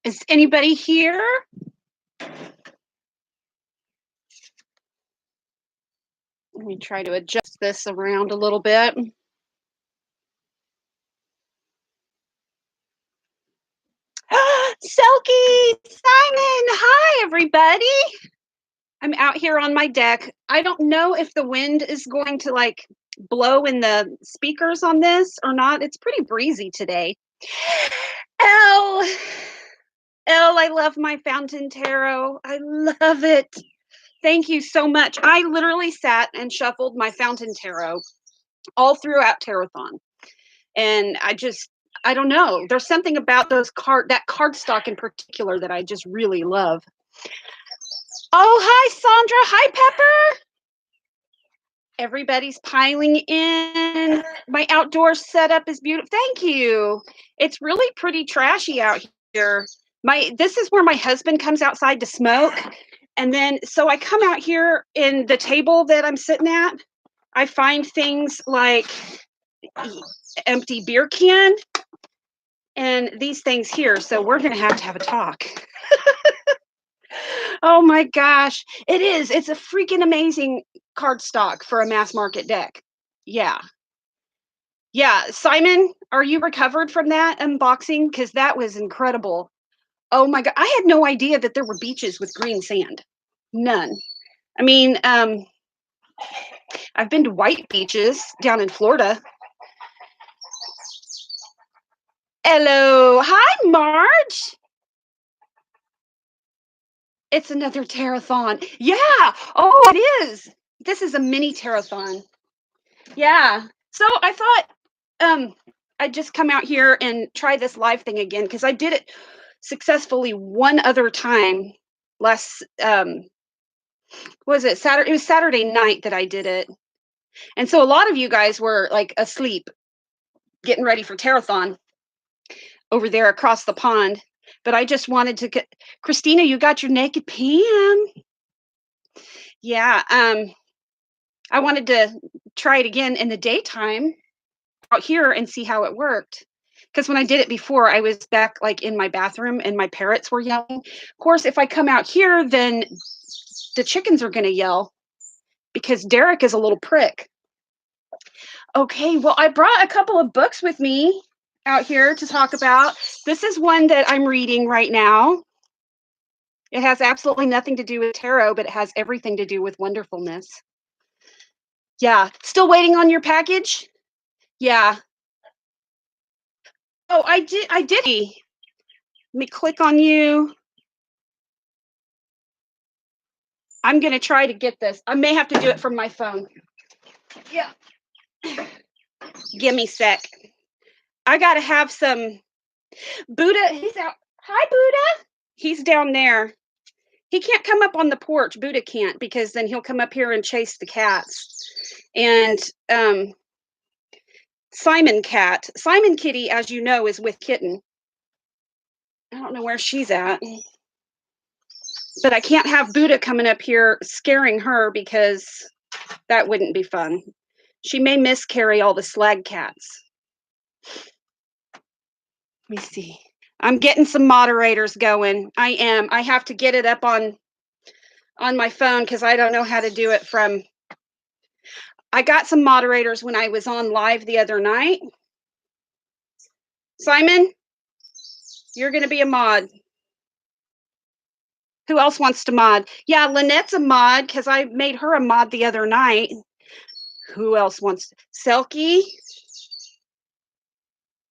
Is anybody here? Let me try to adjust this around a little bit. Selkie, Simon, hi everybody. I'm out here on my deck. I don't know if the wind is going to like blow in the speakers on this or not. It's pretty breezy today. Elle, I love my fountain tarot. I love it. Thank you so much. I literally sat and shuffled my fountain tarot all throughout Tarot-thon. And I don't know. There's something about that cardstock in particular that I just really love. Oh, hi, Sandra. Hi, Pepper. Everybody's piling in. My outdoor setup is beautiful. Thank you. It's really pretty trashy out here. This is where my husband comes outside to smoke. And then, so I come out here in the table that I'm sitting at. I find things like empty beer can and these things here. So we're going to have a talk. Oh my gosh. It is. It's a freaking amazing cardstock for a mass market deck. Yeah. Yeah. Simon, are you recovered from that unboxing? Because that was incredible. Oh my God. I had no idea that there were beaches with green sand. None. I mean, I've been to white beaches down in Florida. Hello. Hi, Marge. It's another Tarot-thon. Yeah. Oh, it is. This is a mini Tarot-thon. Yeah. So I thought I'd just come out here and try this live thing again because I did it successfully one other time last was it Saturday? It was Saturday night that I did it. And so a lot of you guys were like asleep getting ready for Tarot-thon over there across the pond. But I just wanted to get Christina, you got your naked Pam. Yeah, I wanted to try it again in the daytime out here and see how it worked. Because when I did it before, I was back like in my bathroom and my parrots were yelling. Of course, if I come out here, then the chickens are going to yell because Derek is a little prick. Okay, well, I brought a couple of books with me out here to talk about. This is one that I'm reading right now. It has absolutely nothing to do with tarot, but it has everything to do with wonderfulness. Yeah, still waiting on your package? Yeah. Oh, I did. Let me click on you. I'm going to try to get this. I may have to do it from my phone. Yeah. Give me a sec. I got to have some Buddha. He's out. Hi, Buddha. He's down there. He can't come up on the porch. Buddha can't because then he'll come up here and chase the cats. And Simon Kitty, as you know, is with Kitten. I don't know where she's at. But I can't have Buddha coming up here scaring her because that wouldn't be fun. She may miscarry all the slag cats. Let me see. I'm getting some moderators going. I am. I have to get it up on my phone because I don't know how to do it from. I got some moderators when I was on live the other night. Simon, you're going to be a mod. Who else wants to mod? Yeah, Lynette's a mod because I made her a mod the other night. Who else wants to? Selkie?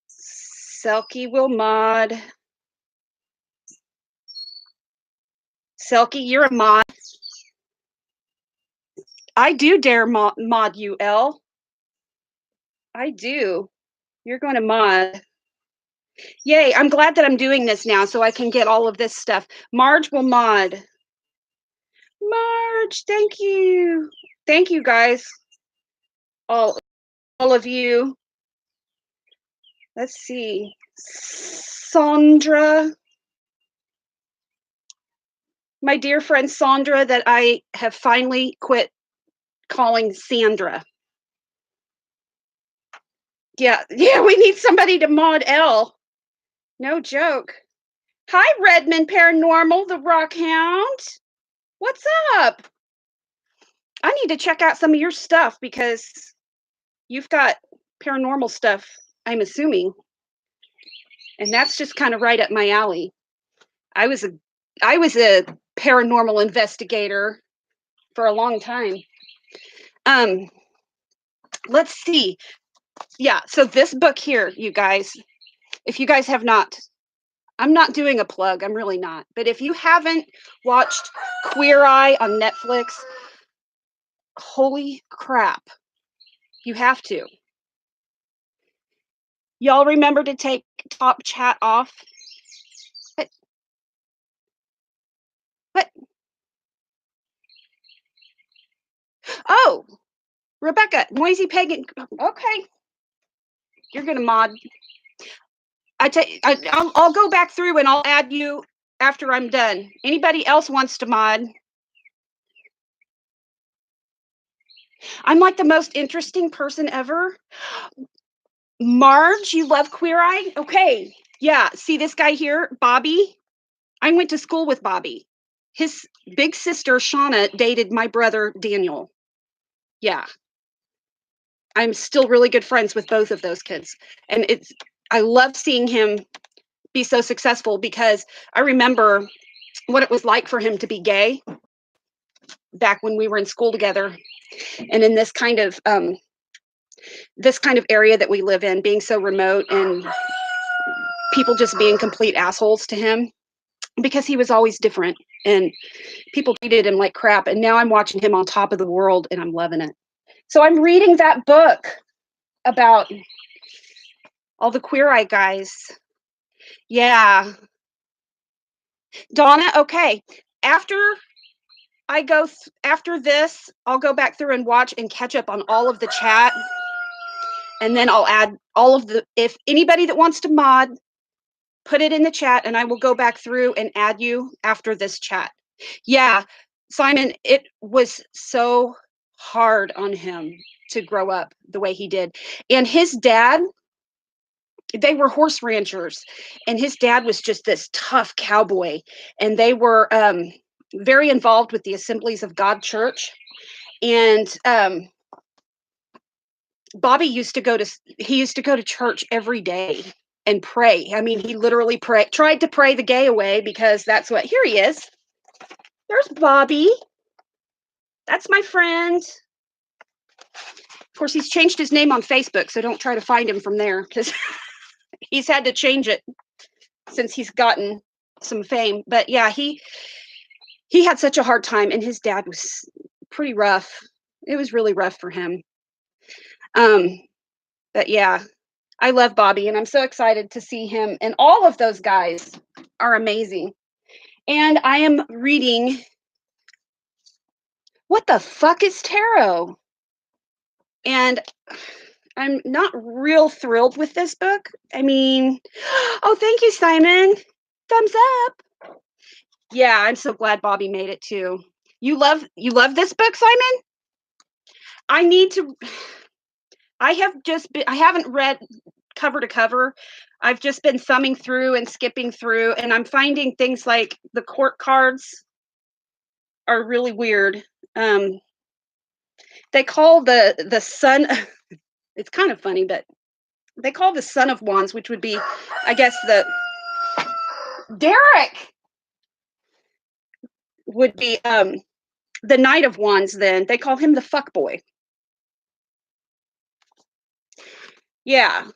Selkie will mod. Selkie, you're a mod. I do dare mod you, Elle. I do. You're going to mod. Yay, I'm glad that I'm doing this now so I can get all of this stuff. Marge will mod. Marge, thank you. Thank you, guys. All of you. Let's see. Sandra. My dear friend Sandra that I have finally quit calling Sandra. Yeah, we need somebody to mod Elle. No joke. Hi, Redmond Paranormal, the Rock Hound. What's up? I need to check out some of your stuff because you've got paranormal stuff, I'm assuming, and that's just kind of right up my alley. I was a I was a paranormal investigator for a long time. Um, let's see. Yeah, so this book here, you guys, if you guys have not, I'm not doing a plug, I'm really not. But if you haven't watched Queer Eye on Netflix, holy crap, you have to. Y'all remember to take top chat off? What? What? Oh, Rebecca, noisy pagan. Okay, you're gonna mod. I'll go back through and I'll add you after I'm done. Anybody else wants to mod? I'm like the most interesting person ever. Marge, you love Queer Eye? Okay. Yeah. See this guy here, Bobby? I went to school with Bobby. His big sister, Shauna, dated my brother, Daniel. Yeah. I'm still really good friends with both of those kids. And I love seeing him be so successful because I remember what it was like for him to be gay back when we were in school together and in this kind of area that we live in, being so remote and people just being complete assholes to him because he was always different and people treated him like crap. And now I'm watching him on top of the world and I'm loving it. So I'm reading that book about all the Queer Eye guys. Yeah. Donna, okay. After after this, I'll go back through and watch and catch up on all of the chat. And then I'll add all of if anybody that wants to mod, put it in the chat and I will go back through and add you after this chat. Yeah, Simon, it was so hard on him to grow up the way he did. And his dad, they were horse ranchers, and his dad was just this tough cowboy. And they were very involved with the Assemblies of God Church. And Bobby used to go to church every day and pray. I mean, he literally tried to pray the gay away because that's what. Here he is. There's Bobby. That's my friend. Of course, he's changed his name on Facebook, so don't try to find him from there because he's had to change it since he's gotten some fame. But yeah, he had such a hard time, and his dad was pretty rough. It was really rough for him. But yeah, I love Bobby, and I'm so excited to see him. And all of those guys are amazing. And I am reading. What the fuck is tarot? And I'm not real thrilled with this book. I mean, oh, thank you, Simon. Thumbs up. Yeah, I'm so glad Bobby made it too. You love this book, Simon? I need to I haven't read cover to cover. I've just been thumbing through and skipping through, and I'm finding things like the court cards are really weird. They call the sun it's kind of funny, but they call the Son of Wands, which would be, I guess, the Derek would be the Knight of Wands. Then they call him the fuck boy. Yeah,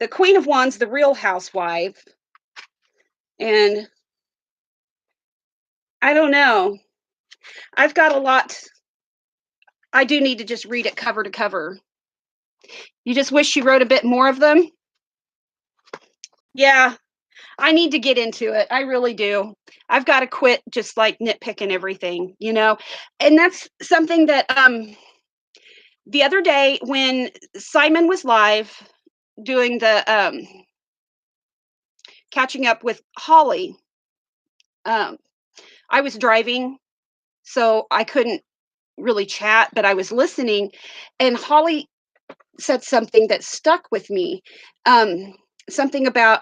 the Queen of Wands, the Real Housewife, and I don't know. I've got a lot. I do need to just read it cover to cover. You just wish you wrote a bit more of them? Yeah, I need to get into it. I really do. I've got to quit just like nitpicking everything, you know? And that's something that the other day when Simon was live doing the catching up with Holly, I was driving, so I couldn't really chat, but I was listening, and Holly said something that stuck with me. Something about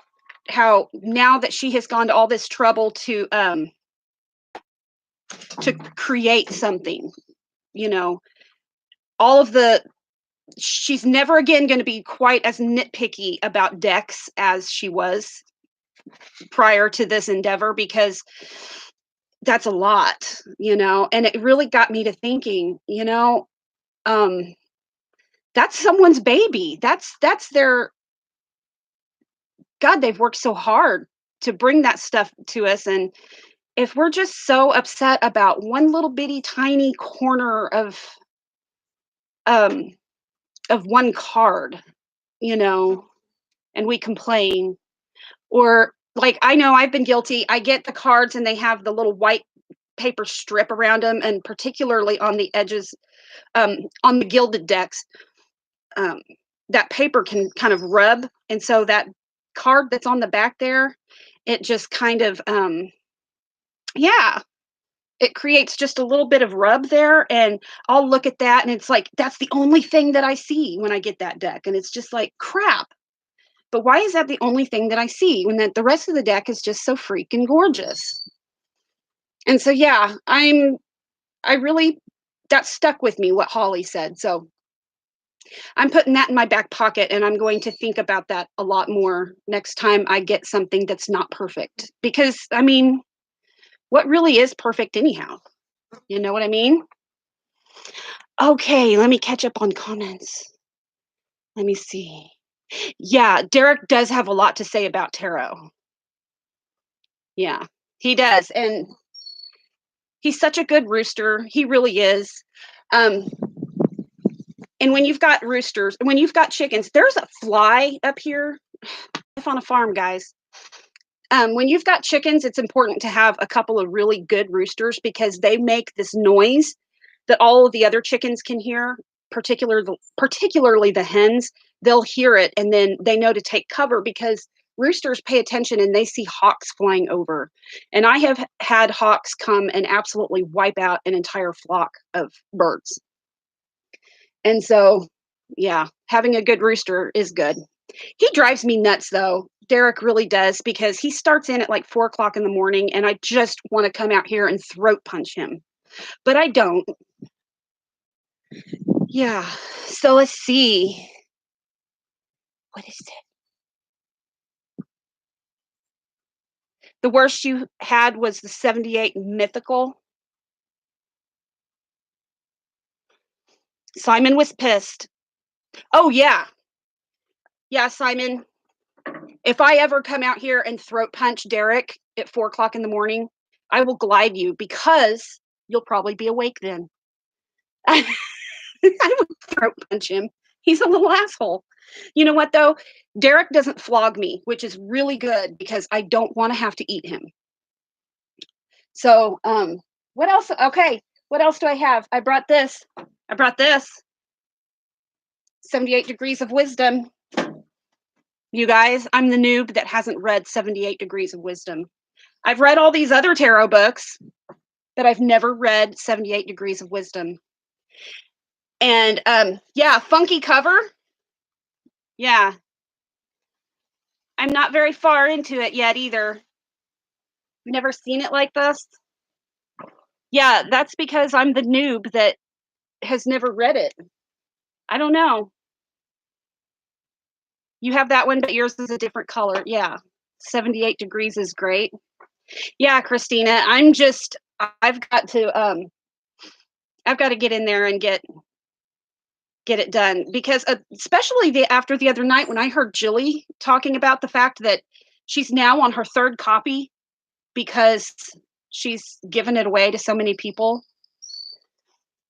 how now that she has gone to all this trouble to create something, you know, all of the she's never again going to be quite as nitpicky about decks as she was prior to this endeavor, because that's a lot, and it really got me to thinking, um that's someone's baby. That's their God, they've worked so hard to bring that stuff to us, and if we're just so upset about one little bitty tiny corner um of one card, you know, and we complain, or like I know I've been guilty. I get the cards and they have the little white paper strip around them, and particularly on the edges, on the gilded decks, um, that paper can kind of rub, and so that card that's on the back there, it just kind of yeah, it creates just a little bit of rub there, and I'll look at that and it's like that's the only thing that I see when I get that deck, and it's just like crap. But why is that the only thing that I see when that the rest of the deck is just so freaking gorgeous? And so yeah, I really that stuck with me what Holly said. So I'm putting that in my back pocket, and I'm going to think about that a lot more next time I get something that's not perfect. Because I mean, what really is perfect anyhow? You know what I mean? Okay, let me catch up on comments. Let me see. Yeah, Derek does have a lot to say about tarot. Yeah, he does. And he's such a good rooster. He really is. Um, and when you've got roosters, when you've got chickens, there's a fly up here. Life on a farm, guys. When you've got chickens, it's important to have a couple of really good roosters because they make this noise that all of the other chickens can hear, particularly the hens. They'll hear it and then they know to take cover because roosters pay attention and they see hawks flying over. And I have had hawks come and absolutely wipe out an entire flock of birds. And so, yeah, having a good rooster is good. He drives me nuts though. Derek really does, because he starts in at like 4 o'clock in the morning and I just want to come out here and throat punch him. But I don't. Yeah. So let's see. What is it? The worst you had was the 78 mythical. Simon was pissed. Oh, yeah. Yeah, Simon. If I ever come out here and throat punch Derek at 4 o'clock in the morning, I will glide you because you'll probably be awake then. I would throat punch him. He's a little asshole. You know what, though? Derek doesn't flog me, which is really good because I don't want to have to eat him. So, what else? Okay, what else do I have? I brought this. 78 Degrees of Wisdom. You guys, I'm the noob that hasn't read 78 Degrees of Wisdom. I've read all these other tarot books, but I've never read 78 Degrees of Wisdom. And yeah, funky cover. Yeah. I'm not very far into it yet either. Never seen it like this. Yeah, that's because I'm the noob that has never read it. I don't know. You have that one, but yours is a different color. Yeah. 78 Degrees is great. Yeah, Christina, I've got to get in there and get it done, because especially after the other night when I heard Jilly talking about the fact that she's now on her third copy because she's given it away to so many people.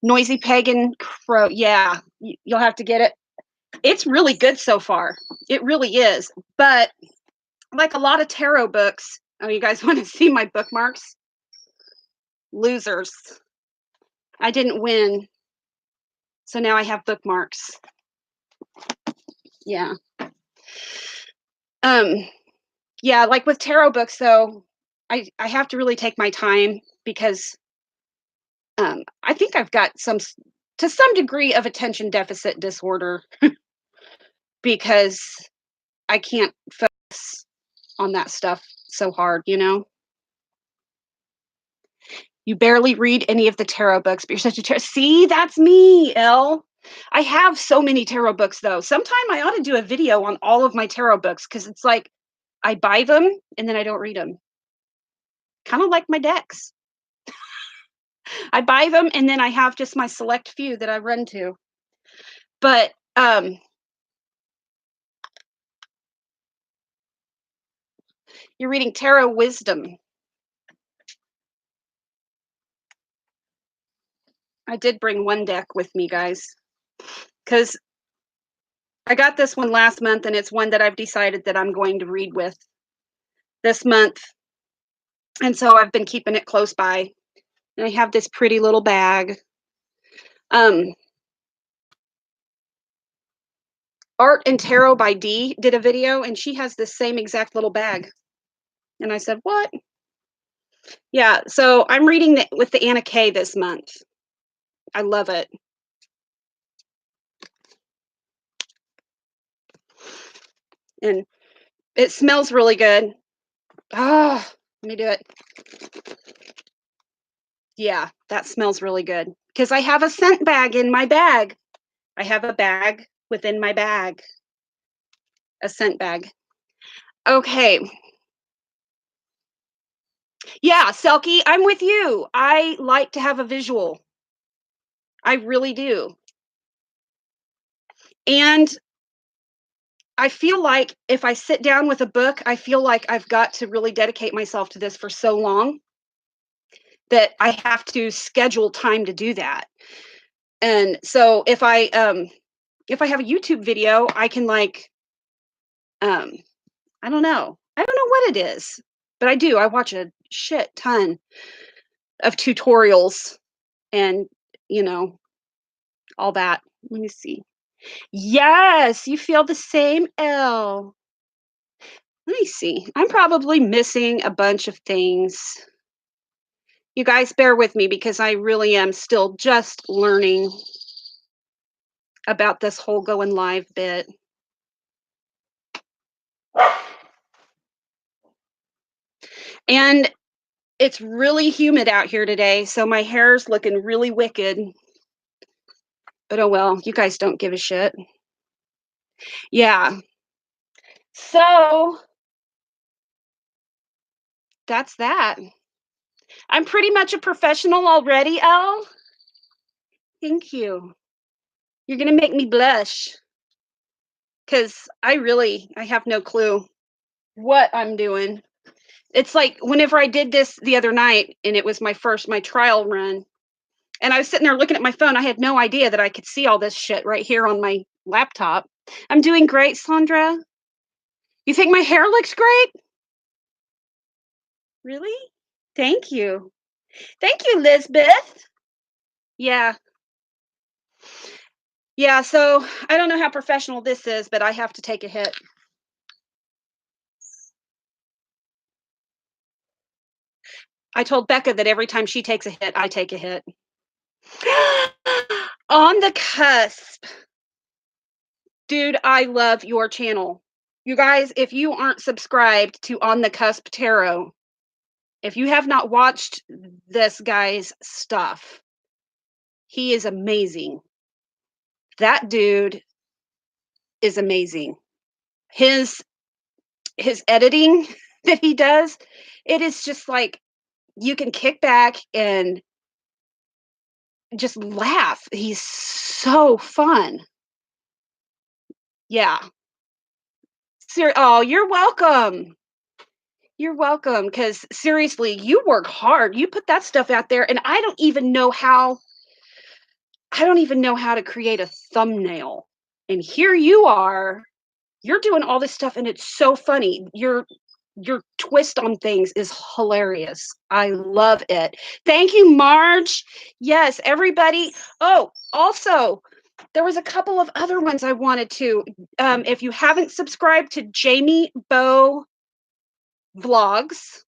Noisy Pagan Crow. Yeah, you'll have to get it. It's really good so far. It really is. But like a lot of tarot books, oh, you guys want to see my bookmarks? Losers. I didn't win. So now I have bookmarks. Yeah. Yeah, like with tarot books though, I have to really take my time because I think I've got to some degree of attention deficit disorder because I can't focus on that stuff so hard, you know? You barely read any of the tarot books, but you're such a tarot. See, that's me, Elle. I have so many tarot books though. Sometime I ought to do a video on all of my tarot books because it's like I buy them and then I don't read them. Kind of like my decks. I buy them and then I have just my select few that I run to. But you're reading Tarot Wisdom. I did bring one deck with me, guys, because I got this one last month and it's one that I've decided that I'm going to read with this month. And so I've been keeping it close by. And I have this pretty little bag. Art and Tarot by Dee did a video and she has this same exact little bag. And I said, what? Yeah, so I'm reading with the Anna Kay this month. I love it. And it smells really good. Ah, let me do it. Yeah, that smells really good. Because I have a scent bag in my bag. I have a bag within my bag. A scent bag. Okay. Yeah, Selkie, I'm with you. I like to have a visual. I really do. And I feel like if I sit down with a book, I feel like I've got to really dedicate myself to this for so long that I have to schedule time to do that. And so if I have a YouTube video, I can like I don't know. I don't know what it is, but I do. I watch a shit ton of tutorials and, you know, all that. Let me see. Yes, you feel the same, Elle. Let me see. I'm probably missing a bunch of things. You guys bear with me because I really am still just learning about this whole going live bit. And it's really humid out here today, so my hair's looking really wicked. But oh well, you guys don't give a shit. Yeah. So that's that. I'm pretty much a professional already, Elle. Thank you. You're gonna make me blush. Cause I have no clue what I'm doing. It's like whenever I did this the other night and it was my trial run, and I was sitting there looking at my phone, I had no idea that I could see all this shit right here on my laptop. I'm doing great, Sandra. You think my hair looks great? Really? Thank you. Thank you, Lisbeth. Yeah. Yeah, so I don't know how professional this is, but I have to take a hit. I told Becca that every time she takes a hit, I take a hit. On the cusp. Dude, I love your channel. You guys, if you aren't subscribed to On the Cusp Tarot, if you have not watched this guy's stuff, he is amazing. That dude is amazing. His editing that he does, it is just like you can kick back and just laugh. He's so fun. Yeah. Oh, you're welcome. You're welcome. Because seriously, you work hard. You put that stuff out there, and I don't even know how to create a thumbnail. And here you are. You're doing all this stuff, and it's so funny. Your twist on things is hilarious. I love it. Thank you, Marge. Yes, everybody. Oh, also, there was a couple of other ones I wanted to. If you haven't subscribed to Jamie Bow Vlogs,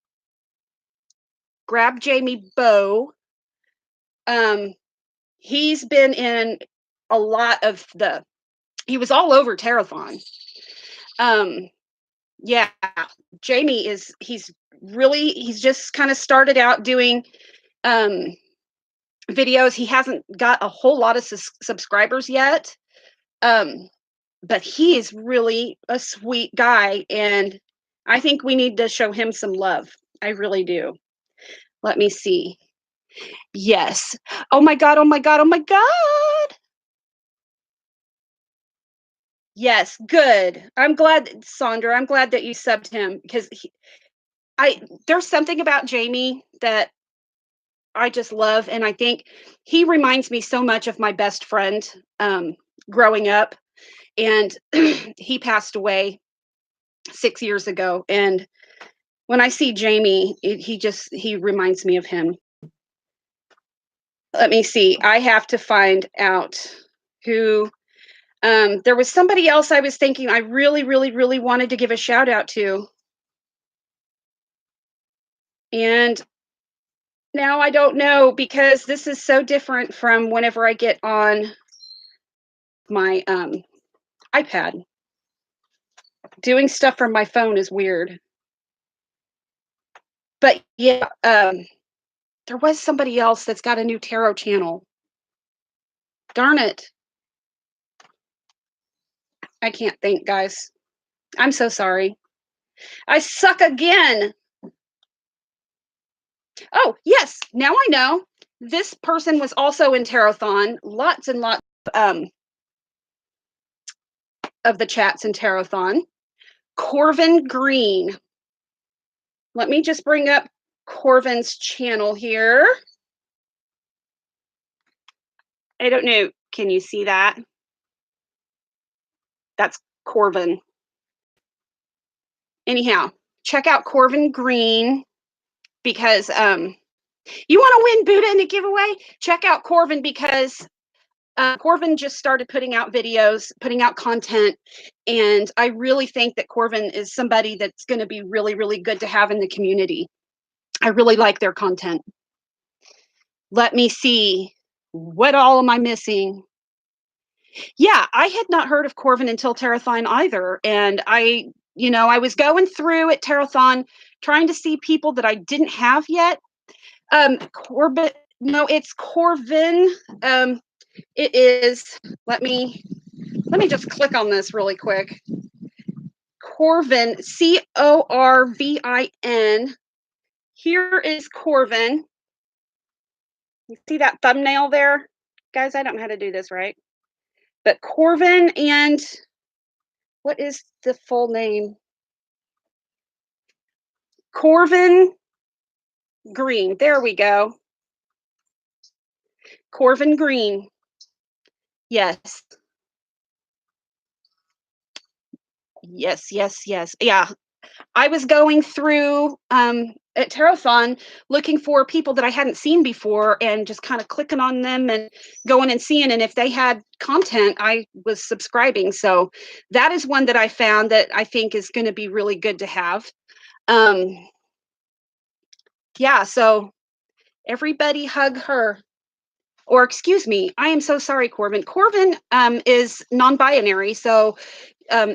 grab Jamie Bow. He's been in a lot of he was all over Terathon. Yeah, Jamie is he's just kind of started out doing um videos. He hasn't got a whole lot of subscribers yet. Um but he is really a sweet guy, and I think we need to show him some love. I really do. Let me see. Yes. Oh my god, oh my god, oh my god. Yes, good. I'm glad, Sandra, I'm glad that you subbed him because I there's something about Jamie that I just love, and I think he reminds me so much of my best friend growing up, and he passed away 6 years ago. And when I see Jamie, he reminds me of him. Let me see. I have to find out who. There was somebody else I was thinking I really, really, really wanted to give a shout out to, and now I don't know because this is so different from whenever I get on my iPad. Doing stuff from my phone is weird. But yeah, there was somebody else that's got a new tarot channel. Darn it. I can't think, guys. I'm so sorry. I suck again. Oh, yes. Now I know. This person was also in Tarothon. Lots and lots of the chats in Tarothon. Corvin Green. Let me just bring up Corvin's channel here. I don't know. Can you see that? That's Corvin. Anyhow, check out Corvin Green because you want to win Buddha in a giveaway? Check out Corvin because Corvin just started putting out videos, putting out content, and I really think that Corvin is somebody that's going to be really, really good to have in the community. I really like their content. Let me see. What all am I missing? Yeah, I had not heard of Corvin until Terathon either, and I was going through at Terathon trying to see people that I didn't have yet. Corbin, no, it's Corvin. It is. Let me just click on this really quick. Corvin, Corvin. Here is Corvin. You see that thumbnail there? Guys, I don't know how to do this right. But Corvin, and what is the full name? Corvin Green. There we go. Corvin Green. Yes. Yes, yes, yes. Yeah. I was going through at Terathon looking for people that I hadn't seen before and just kind of clicking on them and going and seeing. And if they had content, I was subscribing. So that is one that I found that I think is going to be really good to have. Um, yeah. So everybody hug her. Or excuse me, I am so sorry, Corbin. Corbin is non-binary, so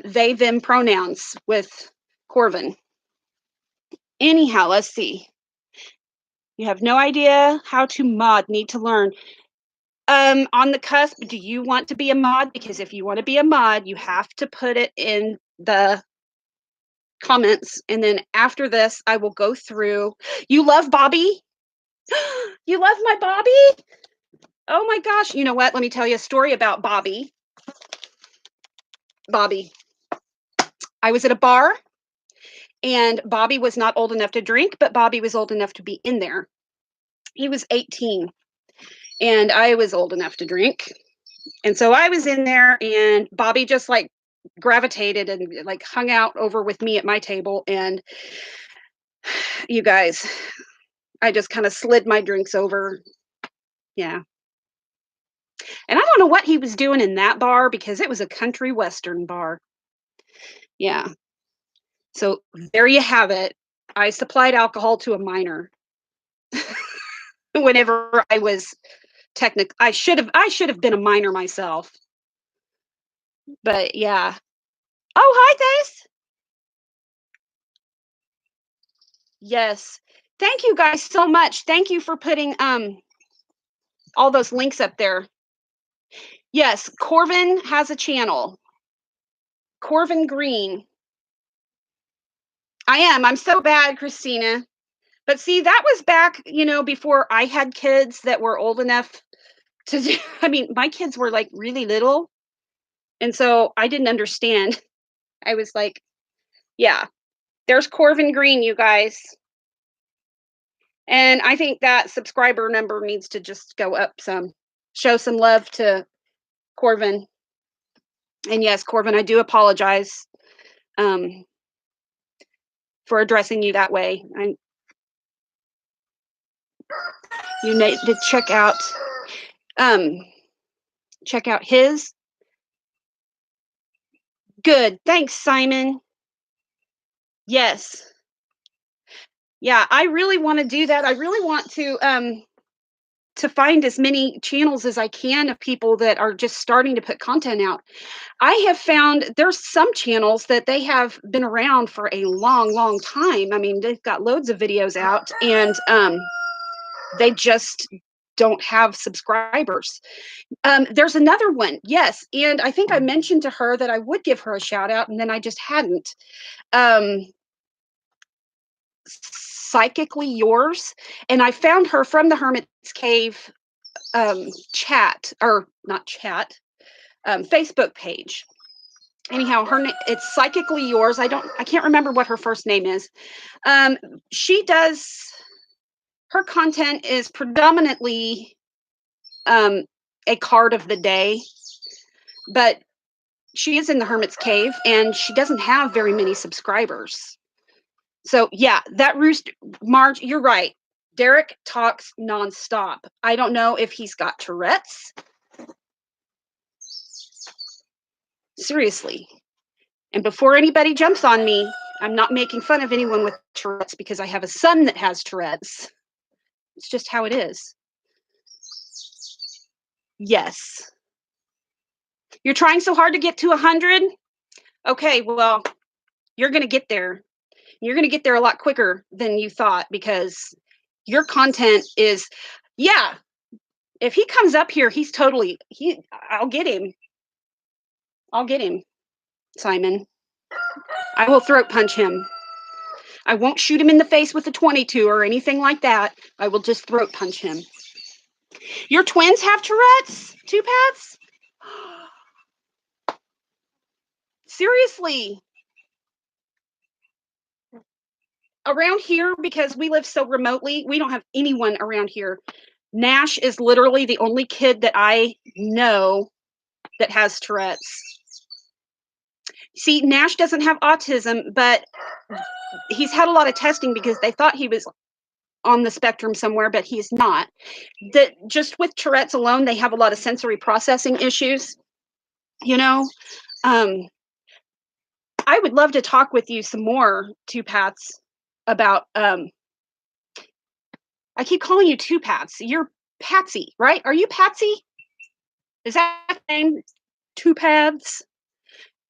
they, them pronouns with Corvin. Anyhow, let's see. You have no idea how to mod, need to learn. On the cusp, do you want to be a mod? Because if you want to be a mod, you have to put it in the comments. And then after this, I will go through. You love Bobby? You love my Bobby? Oh my gosh. You know what? Let me tell you a story about Bobby. Bobby. I was at a bar and Bobby was not old enough to drink, but Bobby was old enough to be in there. He was 18 and I was old enough to drink. And so I was in there and Bobby just like gravitated and like hung out over with me at my table. And you guys, I just kind of slid my drinks over. Yeah. And I don't know what he was doing in that bar because it was a country western bar. Yeah. So there you have it. I supplied alcohol to a minor whenever I was I should have been a minor myself. But yeah. Oh, hi, Thace. Yes. Thank you guys so much. Thank you for putting all those links up there. Yes, Corvin has a channel. Corvin Green. I am. I'm so bad, Christina. But see, that was back, before I had kids that were old enough to do, I mean, my kids were like really little. And so I didn't understand. I was like, yeah, there's Corvin Green, you guys. And I think that subscriber number needs to just go up some. Show some love to Corvin. And yes, Corvin, I do apologize um, for addressing you that way. You need to um, check out his. Good. Thanks, Simon. Yes. Yeah, I really want to do that. I really want to find as many channels as I can of people that are just starting to put content out. I have found there's some channels that they have been around for a long, long time. I mean, they've got loads of videos out and they just don't have subscribers. There's another one, yes, and I think I mentioned to her that I would give her a shout out, and then I just hadn't. Um, Psychically Yours, and I found her from the Hermit's Cave chat, or not chat, Facebook page. Anyhow, it's Psychically Yours. I can't remember what her first name is. She does her content is predominantly a card of the day, but she is in the Hermit's Cave and she doesn't have very many subscribers. So yeah, that rooster, Marge, you're right. Derek talks nonstop. I don't know if he's got Tourette's. Seriously. And before anybody jumps on me, I'm not making fun of anyone with Tourette's because I have a son that has Tourette's. It's just how it is. Yes. You're trying so hard to get to 100? Okay, well, you're going to get there. You're going to get there a lot quicker than you thought because your content is, yeah. If he comes up here, I'll get him. I'll get him, Simon. I will throat punch him. I won't shoot him in the face with a 22 or anything like that. I will just throat punch him. Your twins have Tourette's? Two Pats? Seriously. Around here, because we live so remotely, we don't have anyone around here. Nash is literally the only kid that I know that has Tourette's. See, Nash doesn't have autism, but he's had a lot of testing because they thought he was on the spectrum somewhere, but he's not. That just with Tourette's alone, they have a lot of sensory processing issues. You know, um, I would love to talk with you some more, Two Pats, about. I keep calling you Two Pats. You're Patsy, right? Are you Patsy? Is that the name? Two Pads.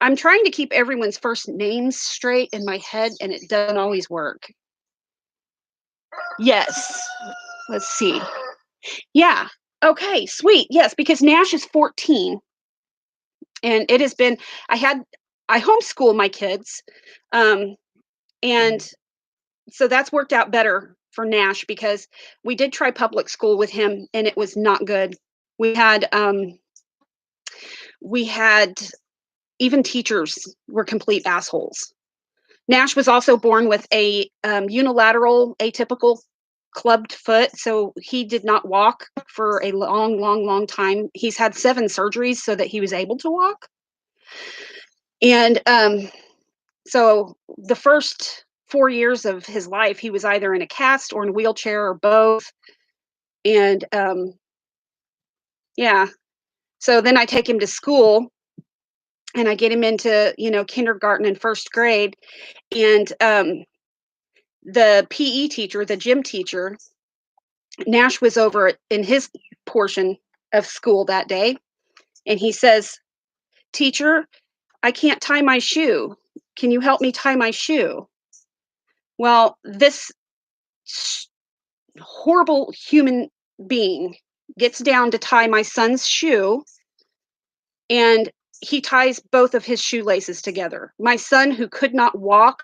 I'm trying to keep everyone's first names straight in my head, and it doesn't always work. Yes. Let's see. Yeah. Okay, sweet. Yes, because Nash is 14. And it has been, I homeschool my kids. And so that's worked out better for Nash because we did try public school with him and it was not good. We had even teachers were complete assholes. Nash was also born with a unilateral atypical clubbed foot, so he did not walk for a long, long, long time. He's had 7 surgeries so that he was able to walk. And so the first 4 years of his life, he was either in a cast or in a wheelchair or both. And yeah, so then I take him to school and I get him into, kindergarten and first grade. And the PE teacher, the gym teacher, Nash was over in his portion of school that day. And he says, "Teacher, I can't tie my shoe. Can you help me tie my shoe?" Well, this s- horrible human being gets down to tie my son's shoe, and he ties both of his shoelaces together. My son, who could not walk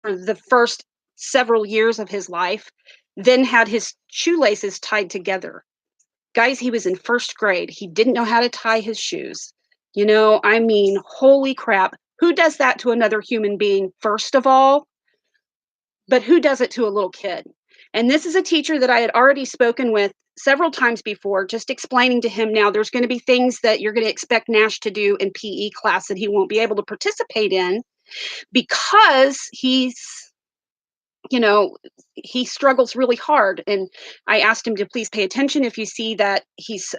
for the first several years of his life, then had his shoelaces tied together. Guys, he was in first grade. He didn't know how to tie his shoes. I mean, holy crap. Who does that to another human being, first of all? But who does it to a little kid? And this is a teacher that I had already spoken with several times before, just explaining to him, now there's going to be things that you're going to expect Nash to do in PE class that he won't be able to participate in because you know, he struggles really hard. And I asked him to please pay attention if you see that he's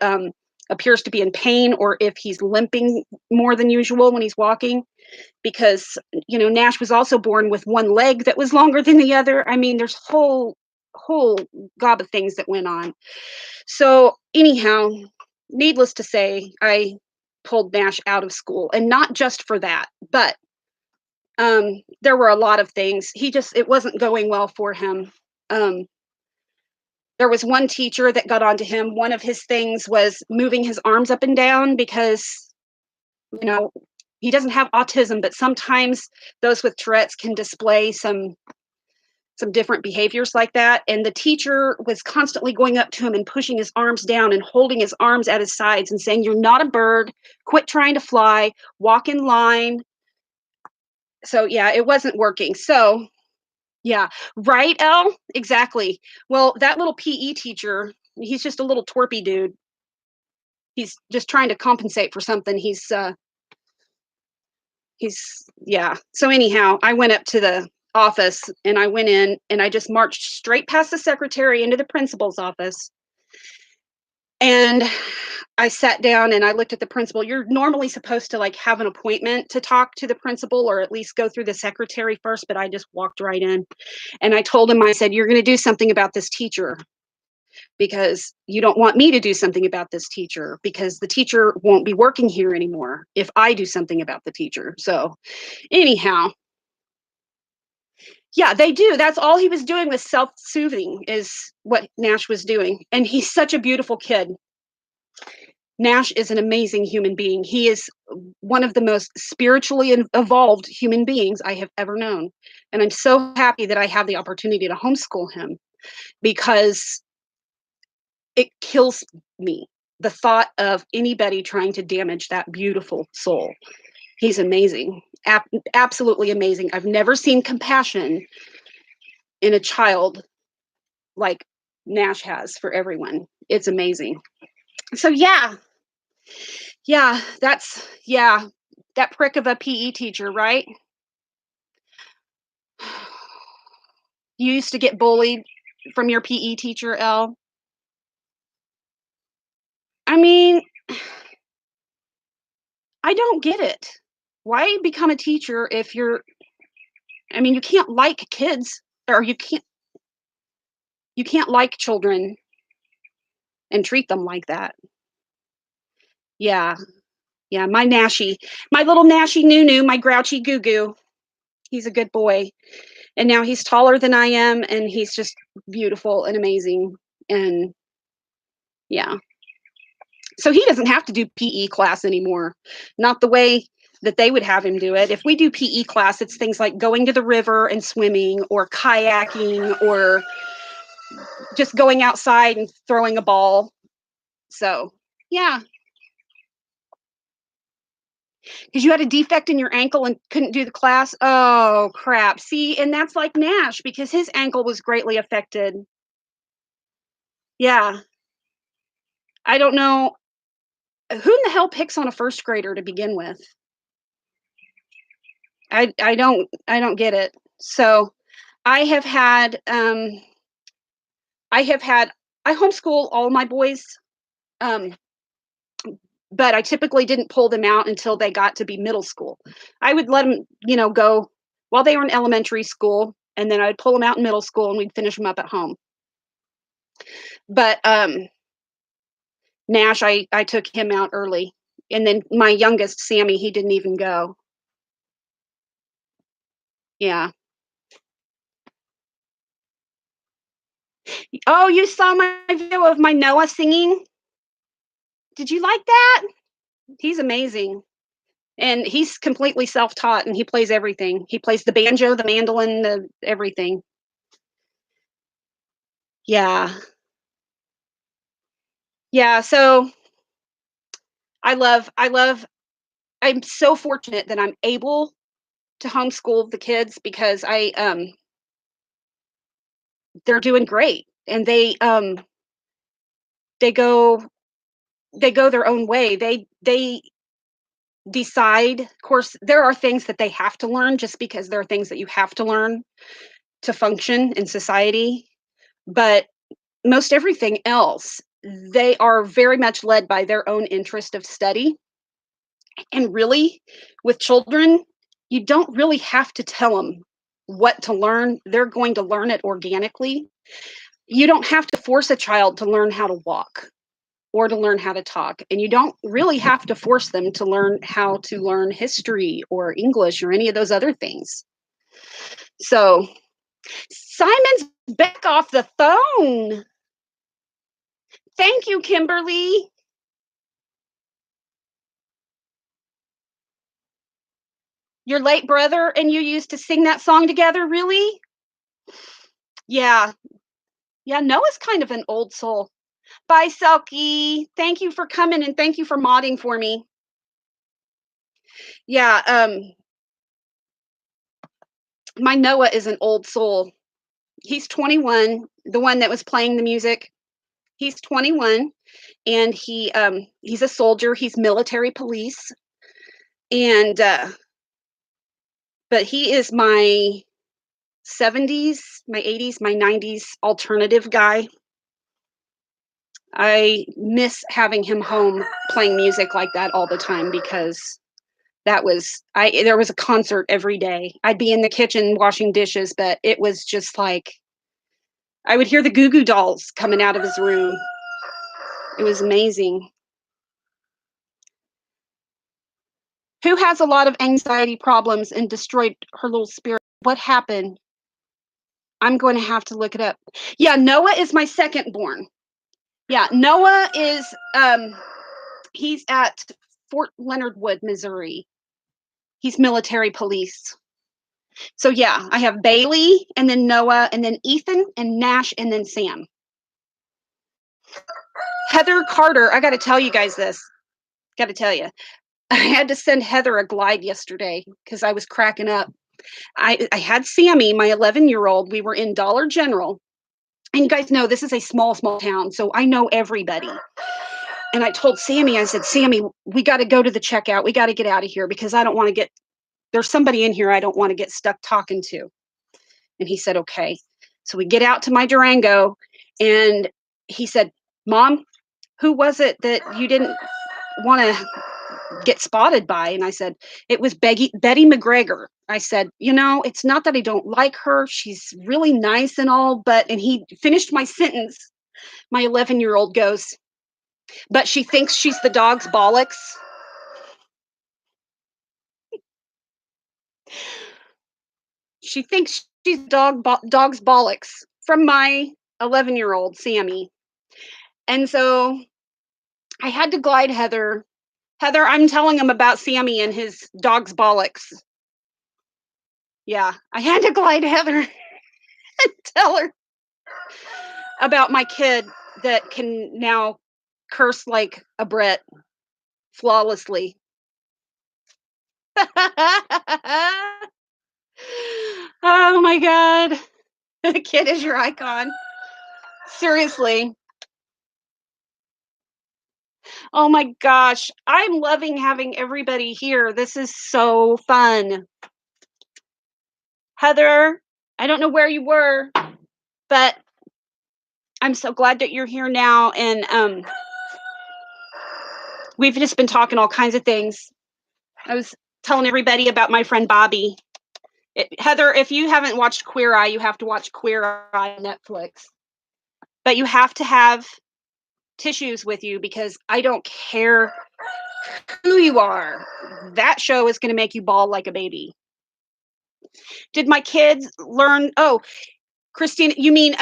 appears to be in pain, or if he's limping more than usual when he's walking, because Nash was also born with one leg that was longer than the other. I mean, there's whole gob of things that went on. So anyhow, needless to say, I pulled Nash out of school, and not just for that, but there were a lot of things. It wasn't going well for him. Um, there was one teacher that got onto him. One of his things was moving his arms up and down because, you know, he doesn't have autism, but sometimes those with Tourette's can display some different behaviors like that. And the teacher was constantly going up to him and pushing his arms down and holding his arms at his sides and saying, "You're not a bird. Quit trying to fly. Walk in line." So yeah, it wasn't working. So yeah, right, Elle? Exactly. Well, that little PE teacher, he's just a little twerpy dude. He's just trying to compensate for something. He's yeah. So anyhow, I went up to the office, and I went in, and I just marched straight past the secretary into the principal's office. And I sat down and I looked at the principal. You're normally supposed to like have an appointment to talk to the principal, or at least go through the secretary first, but I just walked right in. And I told him, I said, "You're going to do something about this teacher, because you don't want me to do something about this teacher, because the teacher won't be working here anymore if I do something about the teacher." So anyhow, yeah, they do. That's all he was doing, was self-soothing, is what Nash was doing. And he's such a beautiful kid. Nash is an amazing human being. He is one of the most spiritually evolved human beings I have ever known. And I'm so happy that I have the opportunity to homeschool him, because it kills me, the thought of anybody trying to damage that beautiful soul. He's amazing. Absolutely amazing. I've never seen compassion in a child like Nash has for everyone. It's amazing. So yeah, that prick of a PE teacher, right? You used to get bullied from your PE teacher, Elle? I mean, I don't get it. Why become a teacher if I mean, you can't like kids, or you can't like children and treat them like that. Yeah. Yeah, my little Nashy Nunu, my grouchy Goo Goo. He's a good boy. And now he's taller than I am, and he's just beautiful and amazing. And yeah. So he doesn't have to do PE class anymore. Not the way that they would have him do it. If we do PE class, it's things like going to the river and swimming, or kayaking, or just going outside and throwing a ball. So, yeah, because you had a defect in your ankle and couldn't do the class. Oh, crap. See, and that's like Nash, because his ankle was greatly affected. Yeah. I don't know who in the hell picks on a first grader to begin with. I don't get it. So, I have had I have had I homeschool all my boys, um, but I typically didn't pull them out until they got to be middle school. I would let them, go while they were in elementary school, and then I'd pull them out in middle school, and we'd finish them up at home. But Nash, I took him out early, and then my youngest, Sammy, he didn't even go. Yeah. Oh, you saw my video of my Noah singing? Did you like that? He's amazing. And he's completely self-taught and he plays everything. He plays the banjo, the mandolin, the everything. Yeah. Yeah, so I love I'm so fortunate that I'm able to homeschool the kids because they're doing great and they go they go their own way. They decide, of course, there are things that they have to learn just because there are things that you have to learn to function in society, but most everything else, they are very much led by their own interest of study. And really, with children, you don't really have to tell them what to learn. They're going to learn it organically. You don't have to force a child to learn how to walk or to learn how to talk. And you don't really have to force them to learn how to learn history or English or any of those other things. So, Simon's back off the phone. Thank you, Kimberly. Your late brother and you used to sing that song together, really? Yeah. Yeah, Noah's kind of an old soul. Bye, Selkie. Thank you for coming and thank you for modding for me. Yeah, my Noah is an old soul. He's 21, the one that was playing the music. He's 21 and he's a soldier, he's military police and but he is my 70s, my 80s, my 90s alternative guy. I miss having him home playing music like that all the time because that was I there was a concert every day. I'd be in the kitchen washing dishes, but it was just like I would hear the Goo Goo Dolls coming out of his room. It was amazing. Who has a lot of anxiety problems and destroyed her little spirit? What happened? I'm going to have to look it up. Yeah, Noah is my second born. Yeah, Noah is he's at Fort Leonard Wood, Missouri. He's military police. So yeah, I have Bailey and then Noah and then Ethan and Nash and then Sam. Heather Carter, I got to tell you guys this. Got to tell you. I had to send Heather a glide yesterday because I was cracking up. I had Sammy, my 11-year-old. We were in Dollar General. And you guys know this is a small, small town, so I know everybody. And I told Sammy, I said, Sammy, we got to go to the checkout. We got to get out of here because I don't want to get, there's somebody in here I don't want to get stuck talking to. And he said, okay. So we get out to my Durango and he said, Mom, who was it that you didn't want to get spotted by? And I said, it was Betty McGregor. I said, it's not that I don't like her. She's really nice and all, and he finished my sentence. My 11-year-old goes, but she thinks she's the dog's bollocks. She thinks she's dog's bollocks from my 11-year-old Sammy. And so I had to glide Heather. Heather, I'm telling him about Sammy and his dog's bollocks. Yeah, I had to glide Heather and tell her about my kid that can now curse like a Brit flawlessly. Oh my God. The kid is your icon. Seriously. Oh my gosh. I'm loving having everybody here. This is so fun. Heather, I don't know where you were, but I'm so glad that you're here now. And we've just been talking all kinds of things. I was telling everybody about my friend Bobby. Heather, if you haven't watched Queer Eye, you have to watch Queer Eye on Netflix. But you have to have tissues with you because I don't care who you are. That show is going to make you bawl like a baby. Did my kids learn? Oh, Christine, you mean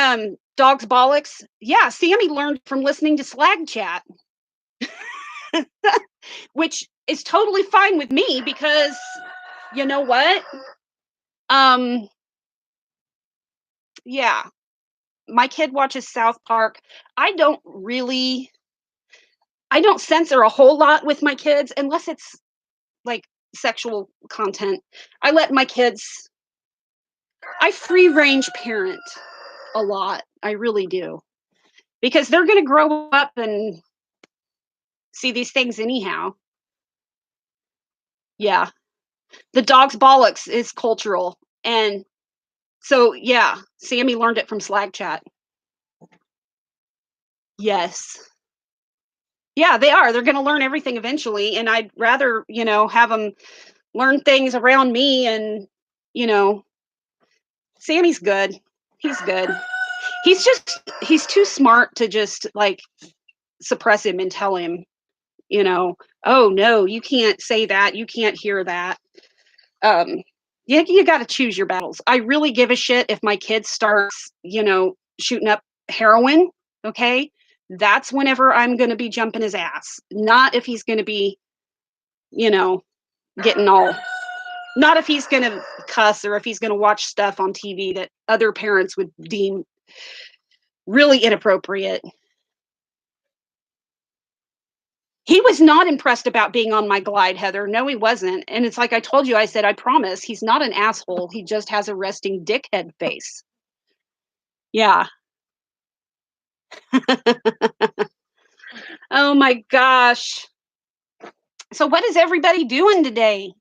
Dog's bollocks. Yeah, Sammy learned from listening to Slag Chat, which is totally fine with me because you know what? Um, yeah, my kid watches South Park. I don't really I don't censor a whole lot with my kids unless it's like sexual content. I let my kids I free range parent a lot. I really do. Because they're going to grow up and see these things anyhow. Yeah. The dog's bollocks is cultural. And so, yeah, Sammy learned it from Slag Chat. Yes. Yeah, they are. They're going to learn everything eventually. And I'd rather, have them learn things around me. And, you know, Sammy's good. He's good. He's too smart to just like suppress him and tell him, oh no, you can't say that. You can't hear that. Um, you got to choose your battles. I really give a shit if my kid starts, shooting up heroin. Okay. That's whenever I'm going to be jumping his ass. Not if he's going to be, you know, getting all, not if he's going to cuss or if he's going to watch stuff on TV that other parents would deem really inappropriate. He was not impressed about being on my glide, Heather. No, he wasn't. And it's like I told you, I said, I promise he's not an asshole. He just has a resting dickhead face. Yeah. Oh my gosh. So what is everybody doing today?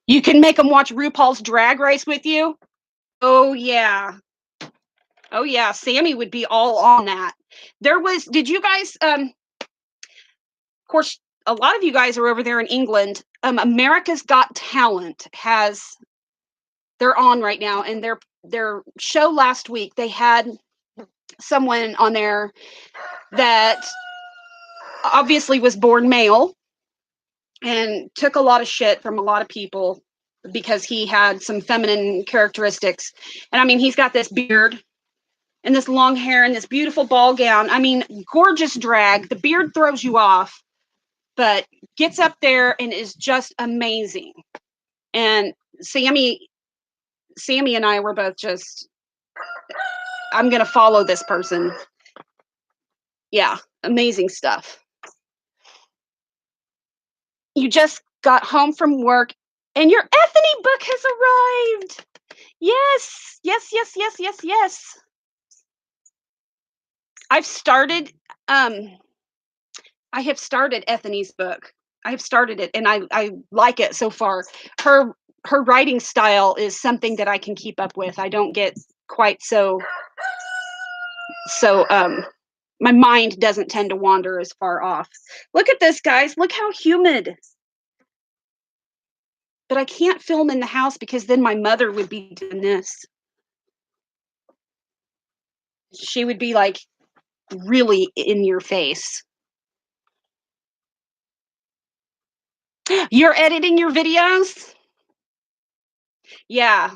You can make them watch RuPaul's Drag Race with you? Oh yeah. Oh yeah, Sammy would be all on that. Did you guys of course a lot of you guys are over there in England. America's Got Talent they're on right now, and their show last week they had someone on there that obviously was born male and took a lot of shit from a lot of people because he had some feminine characteristics. And I mean, he's got this beard and this long hair and this beautiful ball gown. I mean, gorgeous drag. The beard throws you off, but gets up there and is just amazing. And Sammy and I were both just, I'm going to follow this person. Yeah, amazing stuff. You just got home from work and your Ethony book has arrived. Yes, yes, yes, yes, yes, yes. I've started, I have started Ethony's book. I have started it and I like it so far. Her writing style is something that I can keep up with. I don't get quite so my mind doesn't tend to wander as far off. Look at this, guys. Look how humid. But I can't film in the house because then my mother would be doing this. She would be like really in your face. You're editing your videos? Yeah.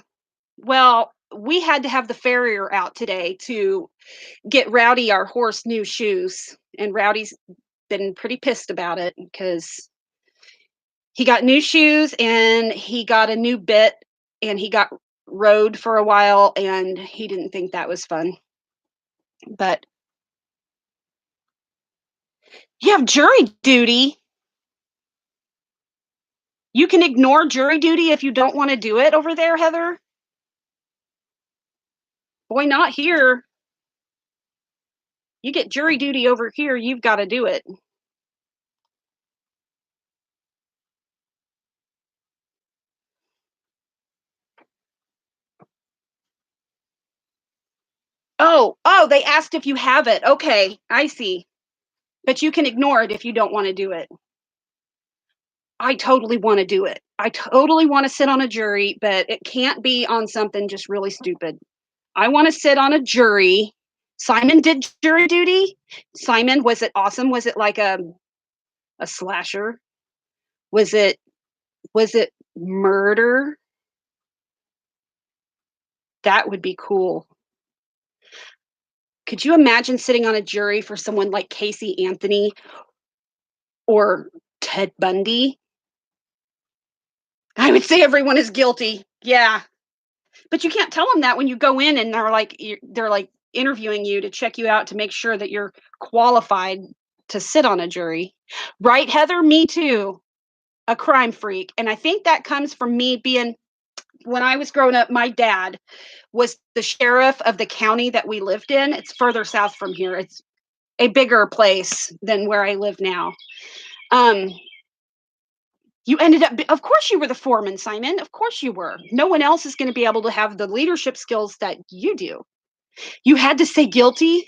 Well, we had to have the farrier out today to get Rowdy, our horse, new shoes. And Rowdy's been pretty pissed about it because he got new shoes and he got a new bit and he got rode for a while and he didn't think that was fun. But you have jury duty. You can ignore jury duty if you don't want to do it over there, Heather. Boy, not here. You get jury duty over here, you've got to do it. Oh, they asked if you have it. Okay, I see. But you can ignore it if you don't want to do it. I totally want to do it. I totally want to sit on a jury, but it can't be on something just really stupid. I want to sit on a jury. Simon did jury duty. Simon, was it awesome? Was it like a slasher? Was it murder? That would be cool. Could you imagine sitting on a jury for someone like Casey Anthony or Ted Bundy? I would say everyone is guilty. Yeah. But you can't tell them that when you go in and they're like interviewing you to check you out to make sure that you're qualified to sit on a jury. Right, Heather? Me too. A crime freak. And I think that comes from me being when I was growing up, my dad was the sheriff of the county that we lived in. It's further south from here. It's a bigger place than where I live now. Um, you ended up, of course, you were the foreman, Simon. Of course you were. No one else is going to be able to have the leadership skills that you do. You had to say guilty.